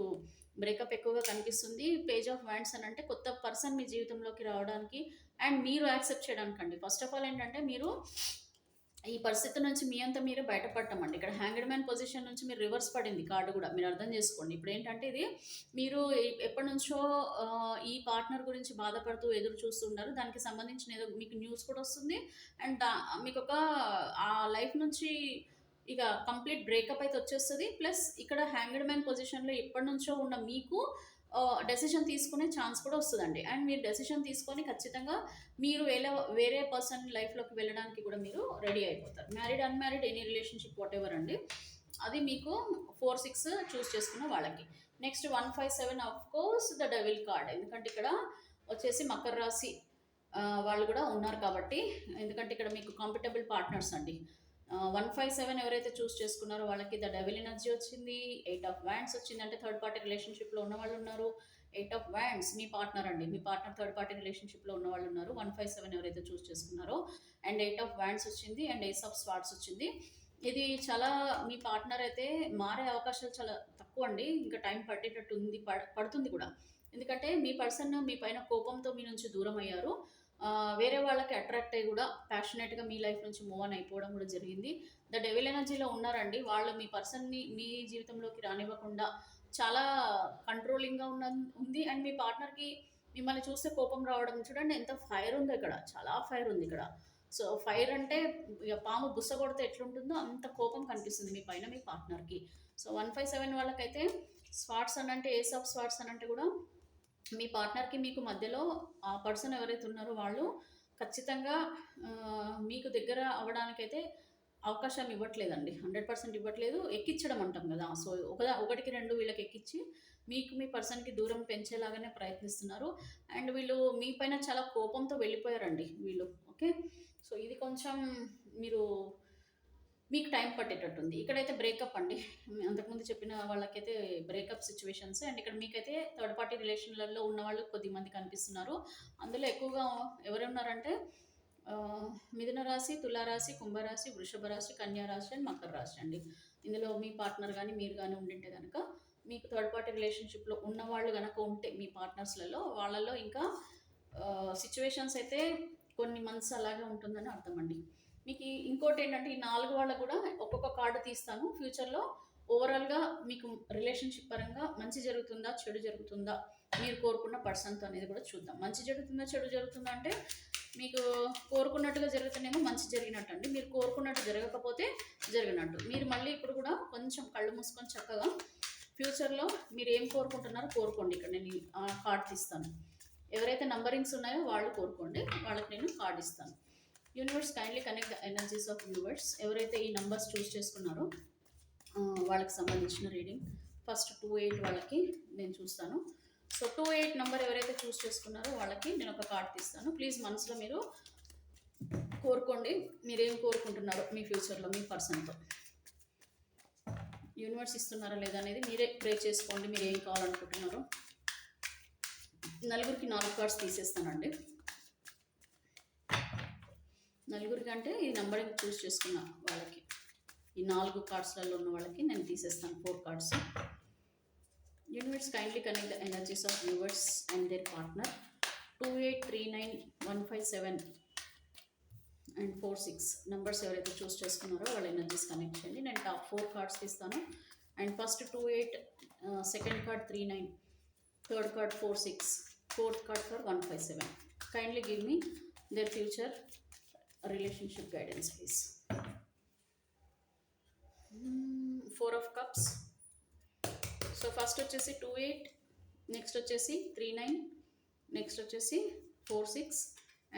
బ్రేకప్ ఎక్కువగా కనిపిస్తుంది. పేజ్ ఆఫ్ వ్యాండ్స్ అని అంటే కొత్త పర్సన్ మీ జీవితంలోకి రావడానికి అండ్ మీరు యాక్సెప్ట్ చేయడానికి అండి. ఫస్ట్ ఆఫ్ ఆల్ ఏంటంటే మీరు ఈ పరిస్థితి నుంచి మీ అంతా మీరే బయటపడటమండి. ఇక్కడ హ్యాంగ్డ్ మ్యాన్ పొజిషన్ నుంచి మీరు రివర్స్ పడింది కార్డు కూడా, మీరు అర్థం చేసుకోండి. ఇప్పుడు ఏంటంటే ఇది మీరు ఎప్పటి నుంచో ఈ పార్ట్నర్ గురించి బాధపడుతూ ఎదురు చూస్తున్నారు. దానికి సంబంధించిన ఏదో మీకు న్యూస్ కూడా వస్తుంది. అండ్ మీకు ఒక ఆ లైఫ్ నుంచి ఇక కంప్లీట్ బ్రేకప్ అయితే వచ్చేస్తుంది. ప్లస్ ఇక్కడ హ్యాంగ్డ్ మ్యాన్ పొజిషన్లో ఎప్పటి నుంచో ఉన్న మీకు డెసిషన్ తీసుకునే ఛాన్స్ కూడా వస్తుందండి. అండ్ మీరు డెసిషన్ తీసుకొని ఖచ్చితంగా మీరు వేరే పర్సన్ లైఫ్లోకి వెళ్ళడానికి కూడా మీరు రెడీ అయిపోతారు. Married, unmarried, any relationship what ever అండి. అది మీకు 4-6 చూస్ చేసుకున్న వాళ్ళకి. Next 1-5-7 of course the devil card. ఎందుకంటే ఇక్కడ వచ్చేసి మకర రాశి వాళ్ళు కూడా ఉన్నారు కాబట్టి, ఎందుకంటే ఇక్కడ మీకు కంఫర్టబుల్ పార్ట్నర్స్ అండి. 1-5-7 ఎవరైతే చూస్ చేసుకున్నారో వాళ్ళకి ద డెవిల్ ఎనర్జీ వచ్చింది. 8 ఆఫ్ వ్యాండ్స్ వచ్చింది, అంటే థర్డ్ పార్టీ రిలేషన్షిప్లో ఉన్న వాళ్ళు ఉన్నారు. 8 ఆఫ్ వ్యాండ్స్ మీ పార్ట్నర్ అండి, మీ పార్ట్నర్ థర్డ్ పార్టీ రిలేషన్షిప్లో ఉన్న వాళ్ళు ఉన్నారు. 1-5-7 ఎవరైతే చూస్ చేసుకున్నారో అండ్ 8 ఆఫ్ వ్యాండ్స్ వచ్చింది అండ్ ఏస్ ఆఫ్ స్వార్డ్స్ వచ్చింది. ఇది చాలా మీ పార్ట్నర్ అయితే మారే అవకాశాలు చాలా తక్కువ అండి. ఇంకా టైం పట్టేటట్టు ఉంది, పడుతుంది కూడా. ఎందుకంటే మీ పర్సన్ మీ పైన కోపంతో మీ నుంచి దూరం అయ్యారు. వేరే వాళ్ళకి అట్రాక్ట్ అయ్యి కూడా ప్యాషనేట్గా మీ లైఫ్ నుంచి మూవ్ ఆన్ అయిపోవడం కూడా జరిగింది. ద డెవిల్ ఎనర్జీలో ఉన్నారండి వాళ్ళు. మీ పర్సన్ని మీ జీవితంలోకి రానివ్వకుండా చాలా కంట్రోలింగ్గా ఉంది. అండ్ మీ పార్ట్నర్కి మిమ్మల్ని చూస్తే కోపం రావడం చూడండి, ఎంత ఫైర్ ఉందో ఇక్కడ, చాలా ఫైర్ ఉంది ఇక్కడ. సో ఫైర్ అంటే ఇక పాము బుస్స కొడితే ఎట్లుంటుందో అంత కోపం కనిపిస్తుంది మీ పైన మీ పార్ట్నర్కి. సో 1-5-7 వాళ్ళకైతే స్వాట్స్ అని అంటే ఏస్ ఆఫ్ స్వాట్స్ అని అంటే కూడా మీ పార్ట్నర్కి మీకు మధ్యలో ఆ పర్సన్ ఎవరైతే ఉన్నారో వాళ్ళు ఖచ్చితంగా మీకు దగ్గర అవ్వడానికైతే అవకాశం ఇవ్వట్లేదండి. 100% ఇవ్వట్లేదు. ఎక్కించడం అంటాం కదా. సో ఒకటికి 2 వీళ్ళకి ఎక్కించి మీకు మీ పర్సన్కి దూరం పెంచేలాగానే ప్రయత్నిస్తున్నారు. అండ్ వీళ్ళు మీ పైన చాలా కోపంతో వెళ్ళిపోయారండి వీళ్ళు. ఓకే, సో ఇది కొంచెం మీరు మీకు టైం పట్టేటట్టుంది. ఇక్కడైతే బ్రేకప్ అండి. అంతకుముందు చెప్పిన వాళ్ళకైతే బ్రేకప్ సిచ్యువేషన్స్. అండ్ ఇక్కడ మీకైతే థర్డ్ పార్టీ రిలేషన్లలో ఉన్న వాళ్ళు కొద్దిమంది కనిపిస్తున్నారు. అందులో ఎక్కువగా ఎవరున్నారంటే మిథున రాశి, తులారాశి, కుంభరాశి, వృషభ రాశి, కన్యా రాశి అండ్ మకర రాశి అండి. ఇందులో మీ పార్ట్నర్ కానీ మీరు కానీ ఉండింటే కనుక మీకు థర్డ్ పార్టీ రిలేషన్షిప్లో ఉన్న వాళ్ళు కనుక ఉంటే మీ పార్ట్నర్స్లలో వాళ్ళలో ఇంకా సిచ్యువేషన్స్ అయితే కొన్ని మంత్స్ అలాగే ఉంటుందని అర్థం అండి. మీకు ఇంకోటి ఏంటంటే ఈ 4 వాళ్ళకు కూడా ఒక్కొక్క కార్డు తీస్తాను. ఫ్యూచర్లో ఓవరాల్గా మీకు రిలేషన్షిప్ పరంగా మంచి జరుగుతుందా, చెడు జరుగుతుందా, మీరు కోరుకున్న పర్సన్తో అనేది కూడా చూద్దాం. మంచి జరుగుతుందా, చెడు జరుగుతుందా అంటే మీకు కోరుకున్నట్టుగా జరుగుతుందేమో మంచి జరిగినట్టు అండి. మీరు కోరుకున్నట్టు జరగకపోతే జరిగినట్టు. మీరు మళ్ళీ ఇప్పుడు కూడా కొంచెం కళ్ళు మూసుకొని చక్కగా ఫ్యూచర్లో మీరు ఏం కోరుకుంటున్నారో కోరుకోండి. ఇక్కడ నేను కార్డ్ తీస్తాను. ఎవరైతే నంబరింగ్స్ ఉన్నాయో వాళ్ళు కోరుకోండి, వాళ్ళకి నేను కార్డ్ ఇస్తాను. Universe kindly connect the energies of universe. ఎవరైతే ఈ నంబర్స్ చూస్ చేసుకున్నారో వాళ్ళకి సంబంధించిన రీడింగ్ ఫస్ట్ 2-8 వాళ్ళకి నేను చూస్తాను. సో 2-8 నెంబర్ ఎవరైతే చూస్ చేసుకున్నారో వాళ్ళకి నేను ఒక కార్డ్ తీస్తాను. ప్లీజ్ మనసులో మీరు కోరుకోండి మీరేం కోరుకుంటున్నారో మీ ఫ్యూచర్లో మీ పర్సన్తో. యూనివర్స్ ఇస్తున్నారా లేదా అనేది మీరే ప్రే చేసుకోండి. మీరు ఏం కావాలనుకుంటున్నారో. నలుగురికి 4 కార్డ్స్ తీసేస్తానండి. నలుగురికి అంటే ఈ నెంబరింగ్ చూస్ చేసుకున్న వాళ్ళకి, ఈ 4 కార్డ్స్లలో ఉన్న వాళ్ళకి నేను తీసేస్తాను 4 cards. Universe kindly connect the energies of viewers and their partner 2839 and 46 numbers ఎవరైతే చూస్ చేసుకున్నారో వాళ్ళ ఎనర్జీస్ కనెక్ట్ చేయండి. నేను టాప్ 4 కార్డ్స్ తీస్తాను. And first 28, second card 39, third card 46, fourth card for 157. Kindly give me their future relationship guidance please. 4 of cups. So first వచ్చేసి 28, next వచ్చేసి 39, next వచ్చేసి 46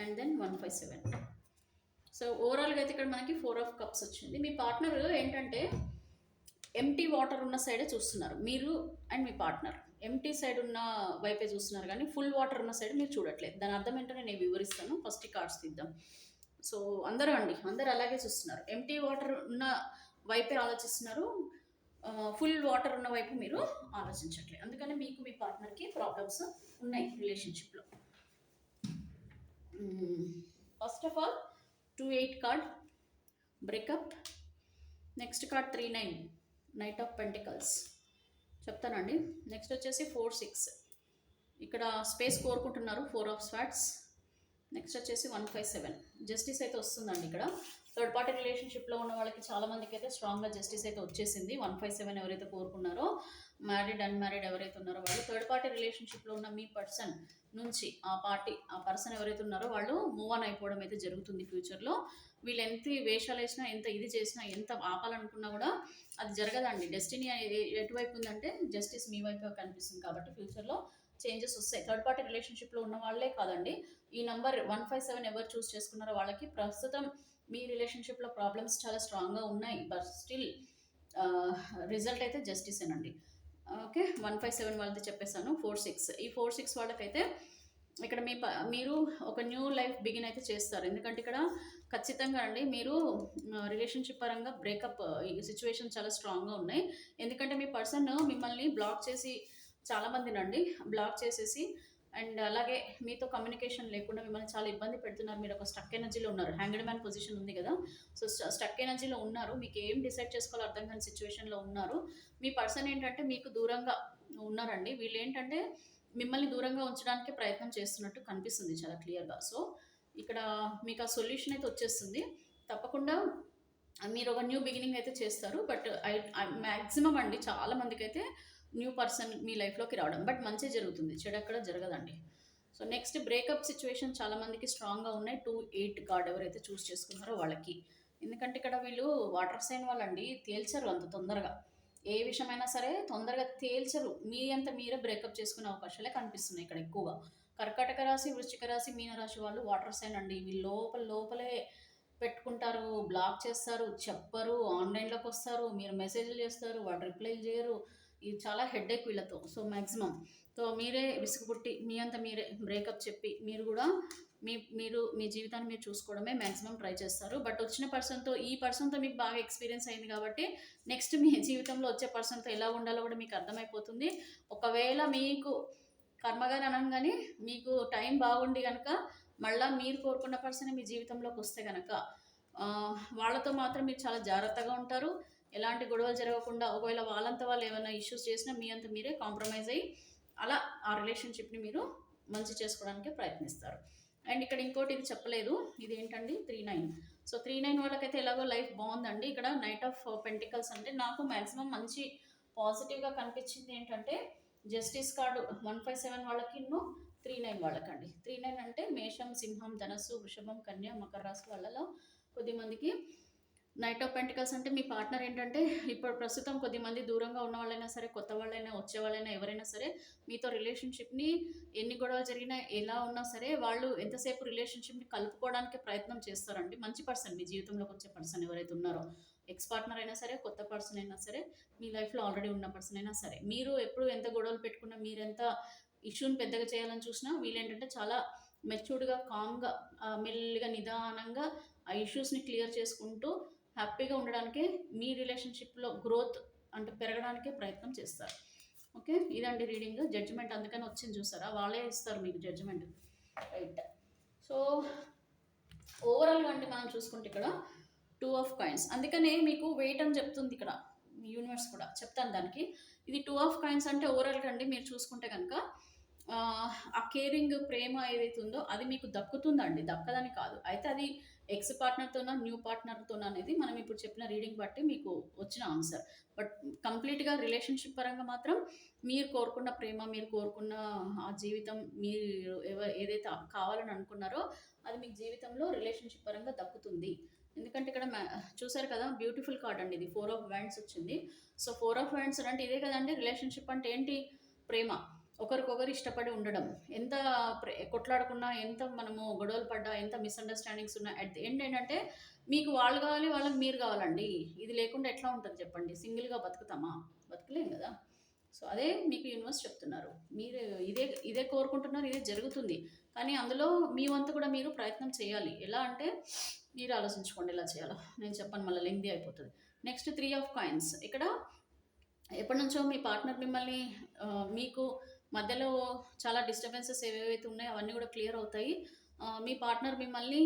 and then 157. So ఓవరాల్గా అయితే ఇక్కడ మనకి 4 ఆఫ్ కప్స్ వచ్చింది. మీ పార్ట్నర్ ఏంటంటే ఎంటీ వాటర్ ఉన్న సైడే చూస్తున్నారు, మీరు and me partner empty side ఉన్న వైపే చూస్తున్నారు, కానీ ఫుల్ వాటర్ ఉన్న సైడ్ మీరు చూడట్లేదు. దాని అర్థం ఏంటో నేను వివరిస్తాను. ఫస్ట్ కార్డ్స్ తీద్దాం. సో అందరూ అలాగే చూస్తున్నారు. ఎంటీ వాటర్ ఉన్న వైపే ఆలోచిస్తున్నారు, ఫుల్ వాటర్ ఉన్న వైపు మీరు ఆలోచించట్లేదు. అందుకని మీకు మీ పార్ట్నర్కి ప్రాబ్లమ్స్ ఉన్నాయి రిలేషన్షిప్లో. First of all 28 card breakup. Next card 39 knight of pentacles చెప్తానండి. నెక్స్ట్ వచ్చేసి 46 ఇక్కడ స్పేస్ కోరుకుంటున్నారు, 4 ఆఫ్ స్వాట్స్. నెక్స్ట్ వచ్చేసి 157 జస్టిస్ అయితే వస్తుందండి. ఇక్కడ థర్డ్ పార్టీ రిలేషన్షిప్లో ఉన్న వాళ్ళకి చాలా మందికి అయితే స్ట్రాంగ్గా జస్టిస్ అయితే వచ్చేసింది. 157 ఎవరైతే కోరుకున్నారో, మ్యారీడ్ అన్మ్యారీడ్ ఎవరైతే ఉన్నారో వాళ్ళు, థర్డ్ పార్టీ రిలేషన్షిప్లో ఉన్న మీ పర్సన్ నుంచి ఆ పర్సన్ ఎవరైతే ఉన్నారో వాళ్ళు మూవ్ ఆన్ అయిపోవడం అయితే జరుగుతుంది ఫ్యూచర్లో. వీళ్ళు ఎంత వేషాలు వేసినా, ఎంత ఇది చేసినా, ఎంత ఆపాలనుకున్నా కూడా అది జరగదండి. డెస్టినీ ఎటువైపు ఉందంటే జస్టిస్ మీ వైపు కనిపిస్తుంది. కాబట్టి ఫ్యూచర్లో చేంజెస్ వస్తాయి. థర్డ్ పార్టీ రిలేషన్షిప్లో ఉన్న వాళ్ళే కాదండి, ఈ నంబర్ 157 ఎవరు చూస్ చేసుకున్నారో వాళ్ళకి ప్రస్తుతం మీ రిలేషన్షిప్లో ప్రాబ్లమ్స్ చాలా స్ట్రాంగ్గా ఉన్నాయి. బట్ స్టిల్ రిజల్ట్ అయితే జస్టిసేనండి. ఓకే, 157 వాళ్ళతో చెప్పేశాను. 46 ఈ 46 వాళ్ళకైతే ఇక్కడ మీరు ఒక న్యూ లైఫ్ బిగిన్ అయితే చేస్తారు. ఎందుకంటే ఇక్కడ ఖచ్చితంగా అండి మీరు రిలేషన్షిప్ పరంగా బ్రేకప్ సిచ్యువేషన్ చాలా స్ట్రాంగ్గా ఉన్నాయి. ఎందుకంటే మీ పర్సన్ మిమ్మల్ని బ్లాక్ చేసి, చాలామందినండి బ్లాక్ చేసేసి, అండ్ అలాగే మీతో కమ్యూనికేషన్ లేకుండా మిమ్మల్ని చాలా ఇబ్బంది పెడుతున్నారు. మీరు ఒక స్టక్ ఎనర్జీలో ఉన్నారు. హ్యాంగ్డ్ మ్యాన్ పొజిషన్ ఉంది కదా, సో స్టక్ ఎనర్జీలో ఉన్నారు. మీకు ఏం డిసైడ్ చేసుకోవాలో అర్థం కాని సిచ్యువేషన్లో ఉన్నారు. మీ పర్సన్ ఏంటంటే మీకు దూరంగా ఉన్నారండి. వీళ్ళు ఏంటంటే మిమ్మల్ని దూరంగా ఉంచడానికి ప్రయత్నం చేస్తున్నట్టు కనిపిస్తుంది చాలా క్లియర్గా. సో ఇక్కడ మీకు ఆ సొల్యూషన్ అయితే వచ్చేస్తుంది తప్పకుండా. మీరు ఒక న్యూ బిగినింగ్ అయితే చేస్తారు. బట్ మ్యాక్సిమం అండి చాలా మందికి అయితే న్యూ పర్సన్ మీ లైఫ్లోకి రావడం, బట్ మంచి జరుగుతుంది, చెడు ఎక్కడ జరగదండి. సో నెక్స్ట్ బ్రేకప్ సిచ్యువేషన్ చాలా మందికి స్ట్రాంగ్గా ఉన్నాయి. 28 కార్డ్ ఎవరైతే చూస్ చేసుకున్నారో వాళ్ళకి. ఎందుకంటే ఇక్కడ వీళ్ళు వాటర్ సైన్ వాళ్ళండి, తేల్చరు అంత తొందరగా. ఏ విషయమైనా సరే తొందరగా తేల్చరు. మీ అంత మీరే బ్రేకప్ చేసుకునే అవకాశాలే కనిపిస్తున్నాయి ఇక్కడ ఎక్కువగా. కర్కాటక రాశి, వృశ్చిక రాశి, మీనరాశి వాళ్ళు వాటర్ సైన్ అండి. వీళ్ళు లోపలే పెట్టుకుంటారు, బ్లాక్ చేస్తారు, చెప్పరు, ఆన్లైన్లోకి వస్తారు, మీరు మెసేజ్లు చేస్తారు, వాళ్ళు రిప్లై చేయరు. ఇది చాలా హెడ్ఏక్ వీళ్ళతో. సో మ్యాక్సిమం మీరే విసుగు పుట్టి మీ అంత మీరే బ్రేకప్ చెప్పి మీరు కూడా మీ జీవితాన్ని మీరు చూసుకోవడమే మ్యాక్సిమం ట్రై చేస్తారు. బట్ వచ్చిన పర్సన్తో, ఈ పర్సన్తో మీకు బాగా ఎక్స్పీరియన్స్ అయింది కాబట్టి నెక్స్ట్ మీ జీవితంలో వచ్చే పర్సన్తో ఎలా ఉండాలో కూడా మీకు అర్థమైపోతుంది. ఒకవేళ మీకు కర్మగాని అనగానే మీకు టైం బాగుండి కనుక మళ్ళీ మీరు కోరుకున్న పర్సన్ మీ జీవితంలోకి వస్తే కనుక వాళ్ళతో మాత్రం మీరు చాలా జాగ్రత్తగా ఉంటారు. ఎలాంటి గొడవలు జరగకుండా, ఒకవేళ వాళ్ళంతా వాళ్ళు ఏమైనా ఇష్యూస్ చేసినా మీ అంతా మీరే కాంప్రమైజ్ అయ్యి అలా ఆ రిలేషన్షిప్ని మీరు మంచి చేసుకోవడానికి ప్రయత్నిస్తారు. అండ్ ఇక్కడ ఇంకోటి ఇది చెప్పలేదు, ఇది ఏంటండి 39. సో 39 వాళ్ళకైతే ఎలాగో లైఫ్ బాగుందండి. ఇక్కడ నైట్ ఆఫ్ పెంటికల్స్ అంటే నాకు మ్యాక్సిమం మంచి పాజిటివ్గా కనిపించింది ఏంటంటే జస్టిస్ కార్డు 157 వాళ్ళకి, 39 వాళ్ళకండి. 39 అంటే మేషం, సింహం, ధనస్సు, వృషభం, కన్య, మకర రాశి వాళ్ళలో కొద్దిమందికి నైట్ ఆఫ్ పెంటికల్స్ అంటే మీ పార్ట్నర్ ఏంటంటే ఇప్పుడు ప్రస్తుతం కొద్దిమంది దూరంగా ఉన్న వాళ్ళైనా సరే, కొత్త వాళ్ళైనా, వచ్చే వాళ్ళైనా, ఎవరైనా సరే మీతో రిలేషన్షిప్ని ఎన్ని గొడవలు జరిగినా ఎలా ఉన్నా సరే వాళ్ళు ఎంతసేపు రిలేషన్షిప్ని కలుపుకోవడానికి ప్రయత్నం చేస్తారండి. మంచి పర్సన్, మీ జీవితంలోకి వచ్చే పర్సన్ ఎవరైతే ఉన్నారో, ఎక్స్ పార్ట్నర్ అయినా సరే, కొత్త పర్సన్ అయినా సరే, మీ లైఫ్లో ఆల్రెడీ ఉన్న పర్సన్ అయినా సరే, మీరు ఎప్పుడు ఎంత గొడవలు పెట్టుకున్నా, మీరు ఎంత ఇష్యూని పెద్దగా చేయాలని చూసినా వీళ్ళేంటంటే చాలా మెచ్యూర్డ్గా, కామ్గా, మెల్లిగా, నిదానంగా ఆ ఇష్యూస్ని క్లియర్ చేసుకుంటూ హ్యాపీగా ఉండడానికి మీ రిలేషన్షిప్లో గ్రోత్ అంటే పెరగడానికే ప్రయత్నం చేస్తారు. ఓకే, ఇదండి రీడింగ్. జడ్జిమెంట్ అందుకని వచ్చింది చూసారా, వాళ్ళే ఇస్తారు మీకు జడ్జిమెంట్. రైట్. సో ఓవరాల్గా అండి మనం చూసుకుంటే ఇక్కడ 2 ఆఫ్ కాయిన్స్, అందుకనే మీకు వెయిట్ అని చెప్తుంది ఇక్కడ యూనివర్స్ కూడా. చెప్తాను దానికి. ఇది 2 ఆఫ్ కాయిన్స్ అంటే ఓవరాల్గా అండి మీరు చూసుకుంటే కనుక ఆ కేరింగ్, ప్రేమ ఏదైతే ఉందో అది మీకు దక్కుతుందండి, దక్కదని కాదు. అయితే అది ఎక్స్ పార్ట్నర్తోనో న్యూ పార్ట్నర్తోనో అనేది మనం ఇప్పుడు చెప్పిన రీడింగ్ బట్టి మీకు వచ్చిన ఆన్సర్. బట్ కంప్లీట్గా రిలేషన్షిప్ పరంగా మాత్రం మీరు కోరుకున్న ప్రేమ, మీరు కోరుకున్న ఆ జీవితం, మీరు ఏదైతే కావాలని అనుకున్నారో అది మీకు జీవితంలో రిలేషన్షిప్ పరంగా దక్కుతుంది. ఎందుకంటే ఇక్కడ చూసారు కదా, బ్యూటిఫుల్ కార్డ్ అండి ఇది. 4 ఆఫ్ వ్యాండ్స్ వచ్చింది. సో 4 ఆఫ్ వ్యాండ్స్ అంటే ఇదే కదండి రిలేషన్షిప్ అంటే. ఏంటి? ప్రేమ, ఒకరికొకరు ఇష్టపడి ఉండడం. ఎంత కొట్లాడుకున్నా, ఎంత మనము గొడవలు పడ్డా, ఎంత మిస్అండర్స్టాండింగ్స్ ఉన్నా, అట్ ది ఎండ్ ఏంటంటే మీకు వాళ్ళు కావాలి, వాళ్ళకి మీరు కావాలండి. ఇది లేకుండా ఎట్లా ఉంటుంది చెప్పండి? సింగిల్గా బతుకుతామా? బతకలేం కదా. సో అదే మీకు యూనివర్స్ చెప్తున్నారు. మీరు ఇదే ఇదే కోరుకుంటున్నారు, ఇదే జరుగుతుంది. కానీ అందులో మీ వంతు కూడా మీరు ప్రయత్నం చేయాలి. ఎలా అంటే మీరు ఆలోచించుకోండి ఎలా చేయాలో. నేను చెప్పను, మళ్ళీ లెంగ్దీ అయిపోతుంది. Next 3 of coins. ఇక్కడ ఎప్పటి నుంచో మీ పార్ట్నర్ మిమ్మల్ని మీకు మధ్యలో చాలా డిస్టర్బెన్సెస్ ఏవేవైతే ఉన్నాయో అవన్నీ కూడా క్లియర్ అవుతాయి. మీ పార్ట్నర్ మిమ్మల్ని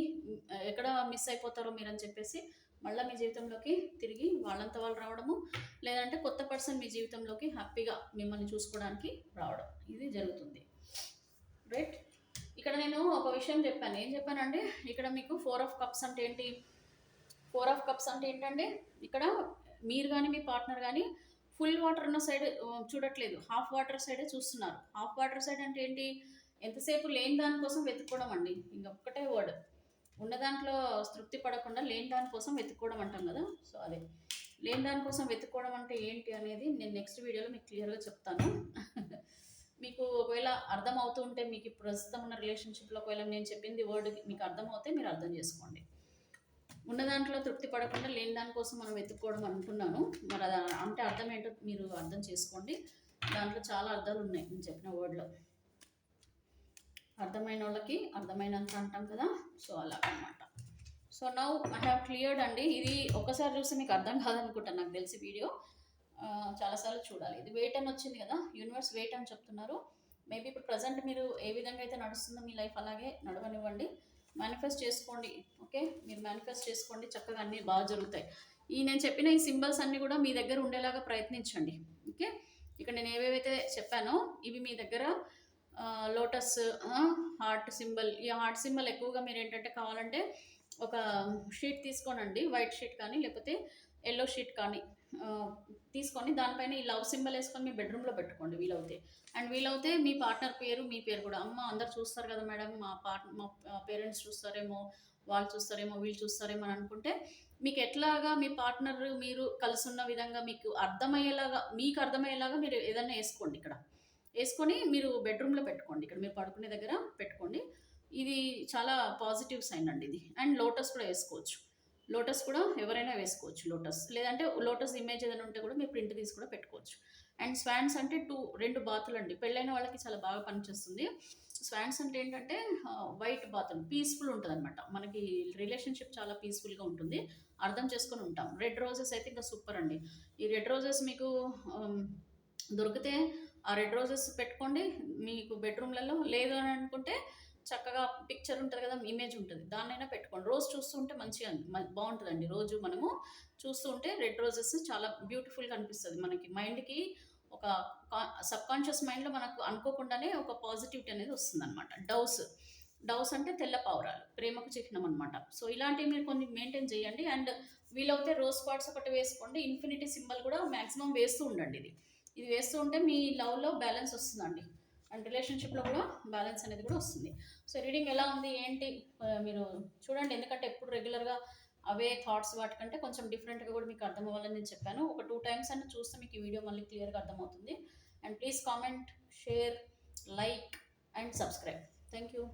ఎక్కడ మిస్ అయిపోతారో మీరని చెప్పేసి మళ్ళీ మీ జీవితంలోకి తిరిగి వాళ్ళంతా వాళ్ళు రావడము, లేదంటే కొత్త పర్సన్ మీ జీవితంలోకి హ్యాపీగా మిమ్మల్ని చూసుకోవడానికి రావడం, ఇది జరుగుతుంది. రైట్. ఇక్కడ నేను ఒక విషయం చెప్పాను. ఏం చెప్పానంటే ఇక్కడ మీకు 4 ఆఫ్ కప్స్ అంటే ఏంటి? 4 ఆఫ్ కప్స్ అంటే ఏంటంటే ఇక్కడ మీరు కానీ మీ పార్ట్నర్ కానీ ఫుల్ వాటర్ ఉన్న సైడ్ చూడట్లేదు, హాఫ్ వాటర్ సైడే చూస్తున్నారు. హాఫ్ వాటర్ సైడ్ అంటే ఏంటి? ఎంతసేపు లేని దానికోసం వెతుక్కోవడం అండి. ఇంకొక్కటే వర్డ్. ఉన్న దాంట్లో తృప్తి పడకుండా లేని దానికోసం వెతుక్కోవడం అంటాం కదా. సో అదే లేని దానికోసం వెతుక్కోవడం అంటే ఏంటి అనేది నేను నెక్స్ట్ వీడియోలో మీకు క్లియర్గా చెప్తాను. మీకు ఒకవేళ అర్థం అవుతూ ఉంటే, మీకు ప్రస్తుతం ఉన్న రిలేషన్షిప్లో ఒకవేళ నేను చెప్పింది వర్డ్ మీకు అర్థమవుతే మీరు అర్థం చేసుకోండి. ఉన్న దాంట్లో తృప్తి పడకుండా లేని దానికోసం మనం వెతుక్కోవడం అంటున్నాను. మరి అది అంటే అర్థం ఏంటో మీరు అర్థం చేసుకోండి. దాంట్లో చాలా అర్థాలు ఉన్నాయి నేను చెప్పిన వర్డ్లో. అర్థమైన వాళ్ళకి అర్థమైనంత అంటాం కదా. సో అలాగనమాట. So now I have cleared అండి. ఇది ఒకసారి చూస్తే మీకు అర్థం కాదనుకుంటాను నాకు తెలిసి వీడియో. చాలాసార్లు చూడాలి. ఇది వెయిట్ అని వచ్చింది కదా, యూనివర్స్ వెయిట్ అని చెప్తున్నారు. మేబీ ఇప్పుడు ప్రజెంట్ మీరు ఏ విధంగా అయితే నడుస్తుందో మీ లైఫ్ అలాగే నడవనివ్వండి. మేనిఫెస్ట్ చేసుకోండి. ఓకే, మీరు మేనిఫెస్ట్ చేసుకోండి, చక్కగా అన్నీ బాగా జరుగుతాయి. నేను చెప్పిన ఈ సింబల్స్ అన్నీ కూడా మీ దగ్గర ఉండేలాగా ప్రయత్నించండి. ఓకే, ఇక్కడ నేను ఏవేవైతే చెప్పానో ఇవి మీ దగ్గర లోటస్, హార్ట్ సింబల్. ఈ హార్ట్ సింబల్ ఎక్కువగా మీరు ఏంటంటే కావాలంటే ఒక షీట్ తీసుకోనండి, వైట్ షీట్ కానీ లేకపోతే ఎల్లో షీట్ కానీ తీసుకొని దానిపైన ఈ లవ్ సింబల్ వేసుకొని మీ బెడ్రూమ్లో పెట్టుకోండి వీలవుతే. అండ్ వీలవుతే మీ పార్ట్నర్ పేరు, మీ పేరు కూడా. అమ్మ అందరు చూస్తారు కదా మేడం, మా పేరెంట్స్ చూస్తారేమో, వాళ్ళు చూస్తారేమో, వీళ్ళు చూస్తారేమో అని అనుకుంటే మీకు ఎట్లాగా మీ పార్ట్నర్ మీరు కలిసి ఉన్న విధంగా మీకు అర్థమయ్యేలాగా మీరు ఏదైనా వేసుకోండి. ఇక్కడ వేసుకొని మీరు బెడ్రూమ్లో పెట్టుకోండి, ఇక్కడ మీరు పడుకునే దగ్గర పెట్టుకోండి. ఇది చాలా పాజిటివ్ సైన్ అండి ఇది. అండ్ లోటస్ కూడా వేసుకోవచ్చు. లోటస్ కూడా ఎవరైనా వేసుకోవచ్చు లోటస్, లేదంటే లోటస్ ఇమేజ్ ఏదైనా ఉంటే కూడా మీరు ప్రింట్ తీసి కూడా పెట్టుకోవచ్చు. అండ్ స్వాన్స్ అంటే 2 బాతులు అండి. పెళ్ళైన వాళ్ళకి చాలా బాగా పనిచేస్తుంది. స్వాన్స్ అంటే ఏంటంటే వైట్ బాతులు, పీస్ఫుల్ ఉంటుంది అనమాట. మనకి రిలేషన్షిప్ చాలా పీస్ఫుల్గా ఉంటుంది, అర్థం చేసుకొని ఉంటాం. రెడ్ రోజెస్ అయితే ఇంకా సూపర్ అండి. ఈ రెడ్ రోజెస్ మీకు దొరికితే ఆ రెడ్ రోజెస్ పెట్టుకోండి మీకు బెడ్రూమ్లలో. లేదు అని అనుకుంటే చక్కగా పిక్చర్ ఉంటుంది కదా, ఇమేజ్ ఉంటుంది, దాన్నైనా పెట్టుకోండి. రోజు చూస్తూ ఉంటే మంచిగా బాగుంటుందండి. రోజు మనము చూస్తూ ఉంటే రెడ్ రోజెస్ చాలా బ్యూటిఫుల్గా అనిపిస్తుంది మనకి. మైండ్కి ఒక సబ్కాన్షియస్ మైండ్లో మనకు అనుకోకుండానే ఒక పాజిటివిటీ అనేది వస్తుంది అనమాట. డవ్స్ అంటే తెల్ల పావురాలు, ప్రేమకు చిహ్నం అనమాట. సో ఇలాంటివి మీరు కొన్ని మెయింటైన్ చేయండి. అండ్ వీలవుతే రోజ్ స్పాట్స్ ఒకటి వేసుకోండి. ఇన్ఫినిటీ సింబల్ కూడా మ్యాక్సిమం వేస్తూ ఉండండి. ఇది వేస్తూ ఉంటే మీ లవ్లో బ్యాలెన్స్ వస్తుందండి, అండ్ రిలేషన్షిప్లో కూడా బ్యాలెన్స్ అనేది కూడా వస్తుంది. సో రీడింగ్ ఎలా ఉంది ఏంటి మీరు చూడండి. ఎందుకంటే ఎప్పుడు రెగ్యులర్గా అవే థాట్స్ వాటికంటే కొంచెం డిఫరెంట్గా కూడా మీకు అర్థం అవ్వాలని నేను చెప్పాను. ఒక 2 టైమ్స్ అన్న చూస్తే మీకు ఈ వీడియో మళ్ళీ క్లియర్గా అర్థమవుతుంది. And please comment, share, like and subscribe. Thank you.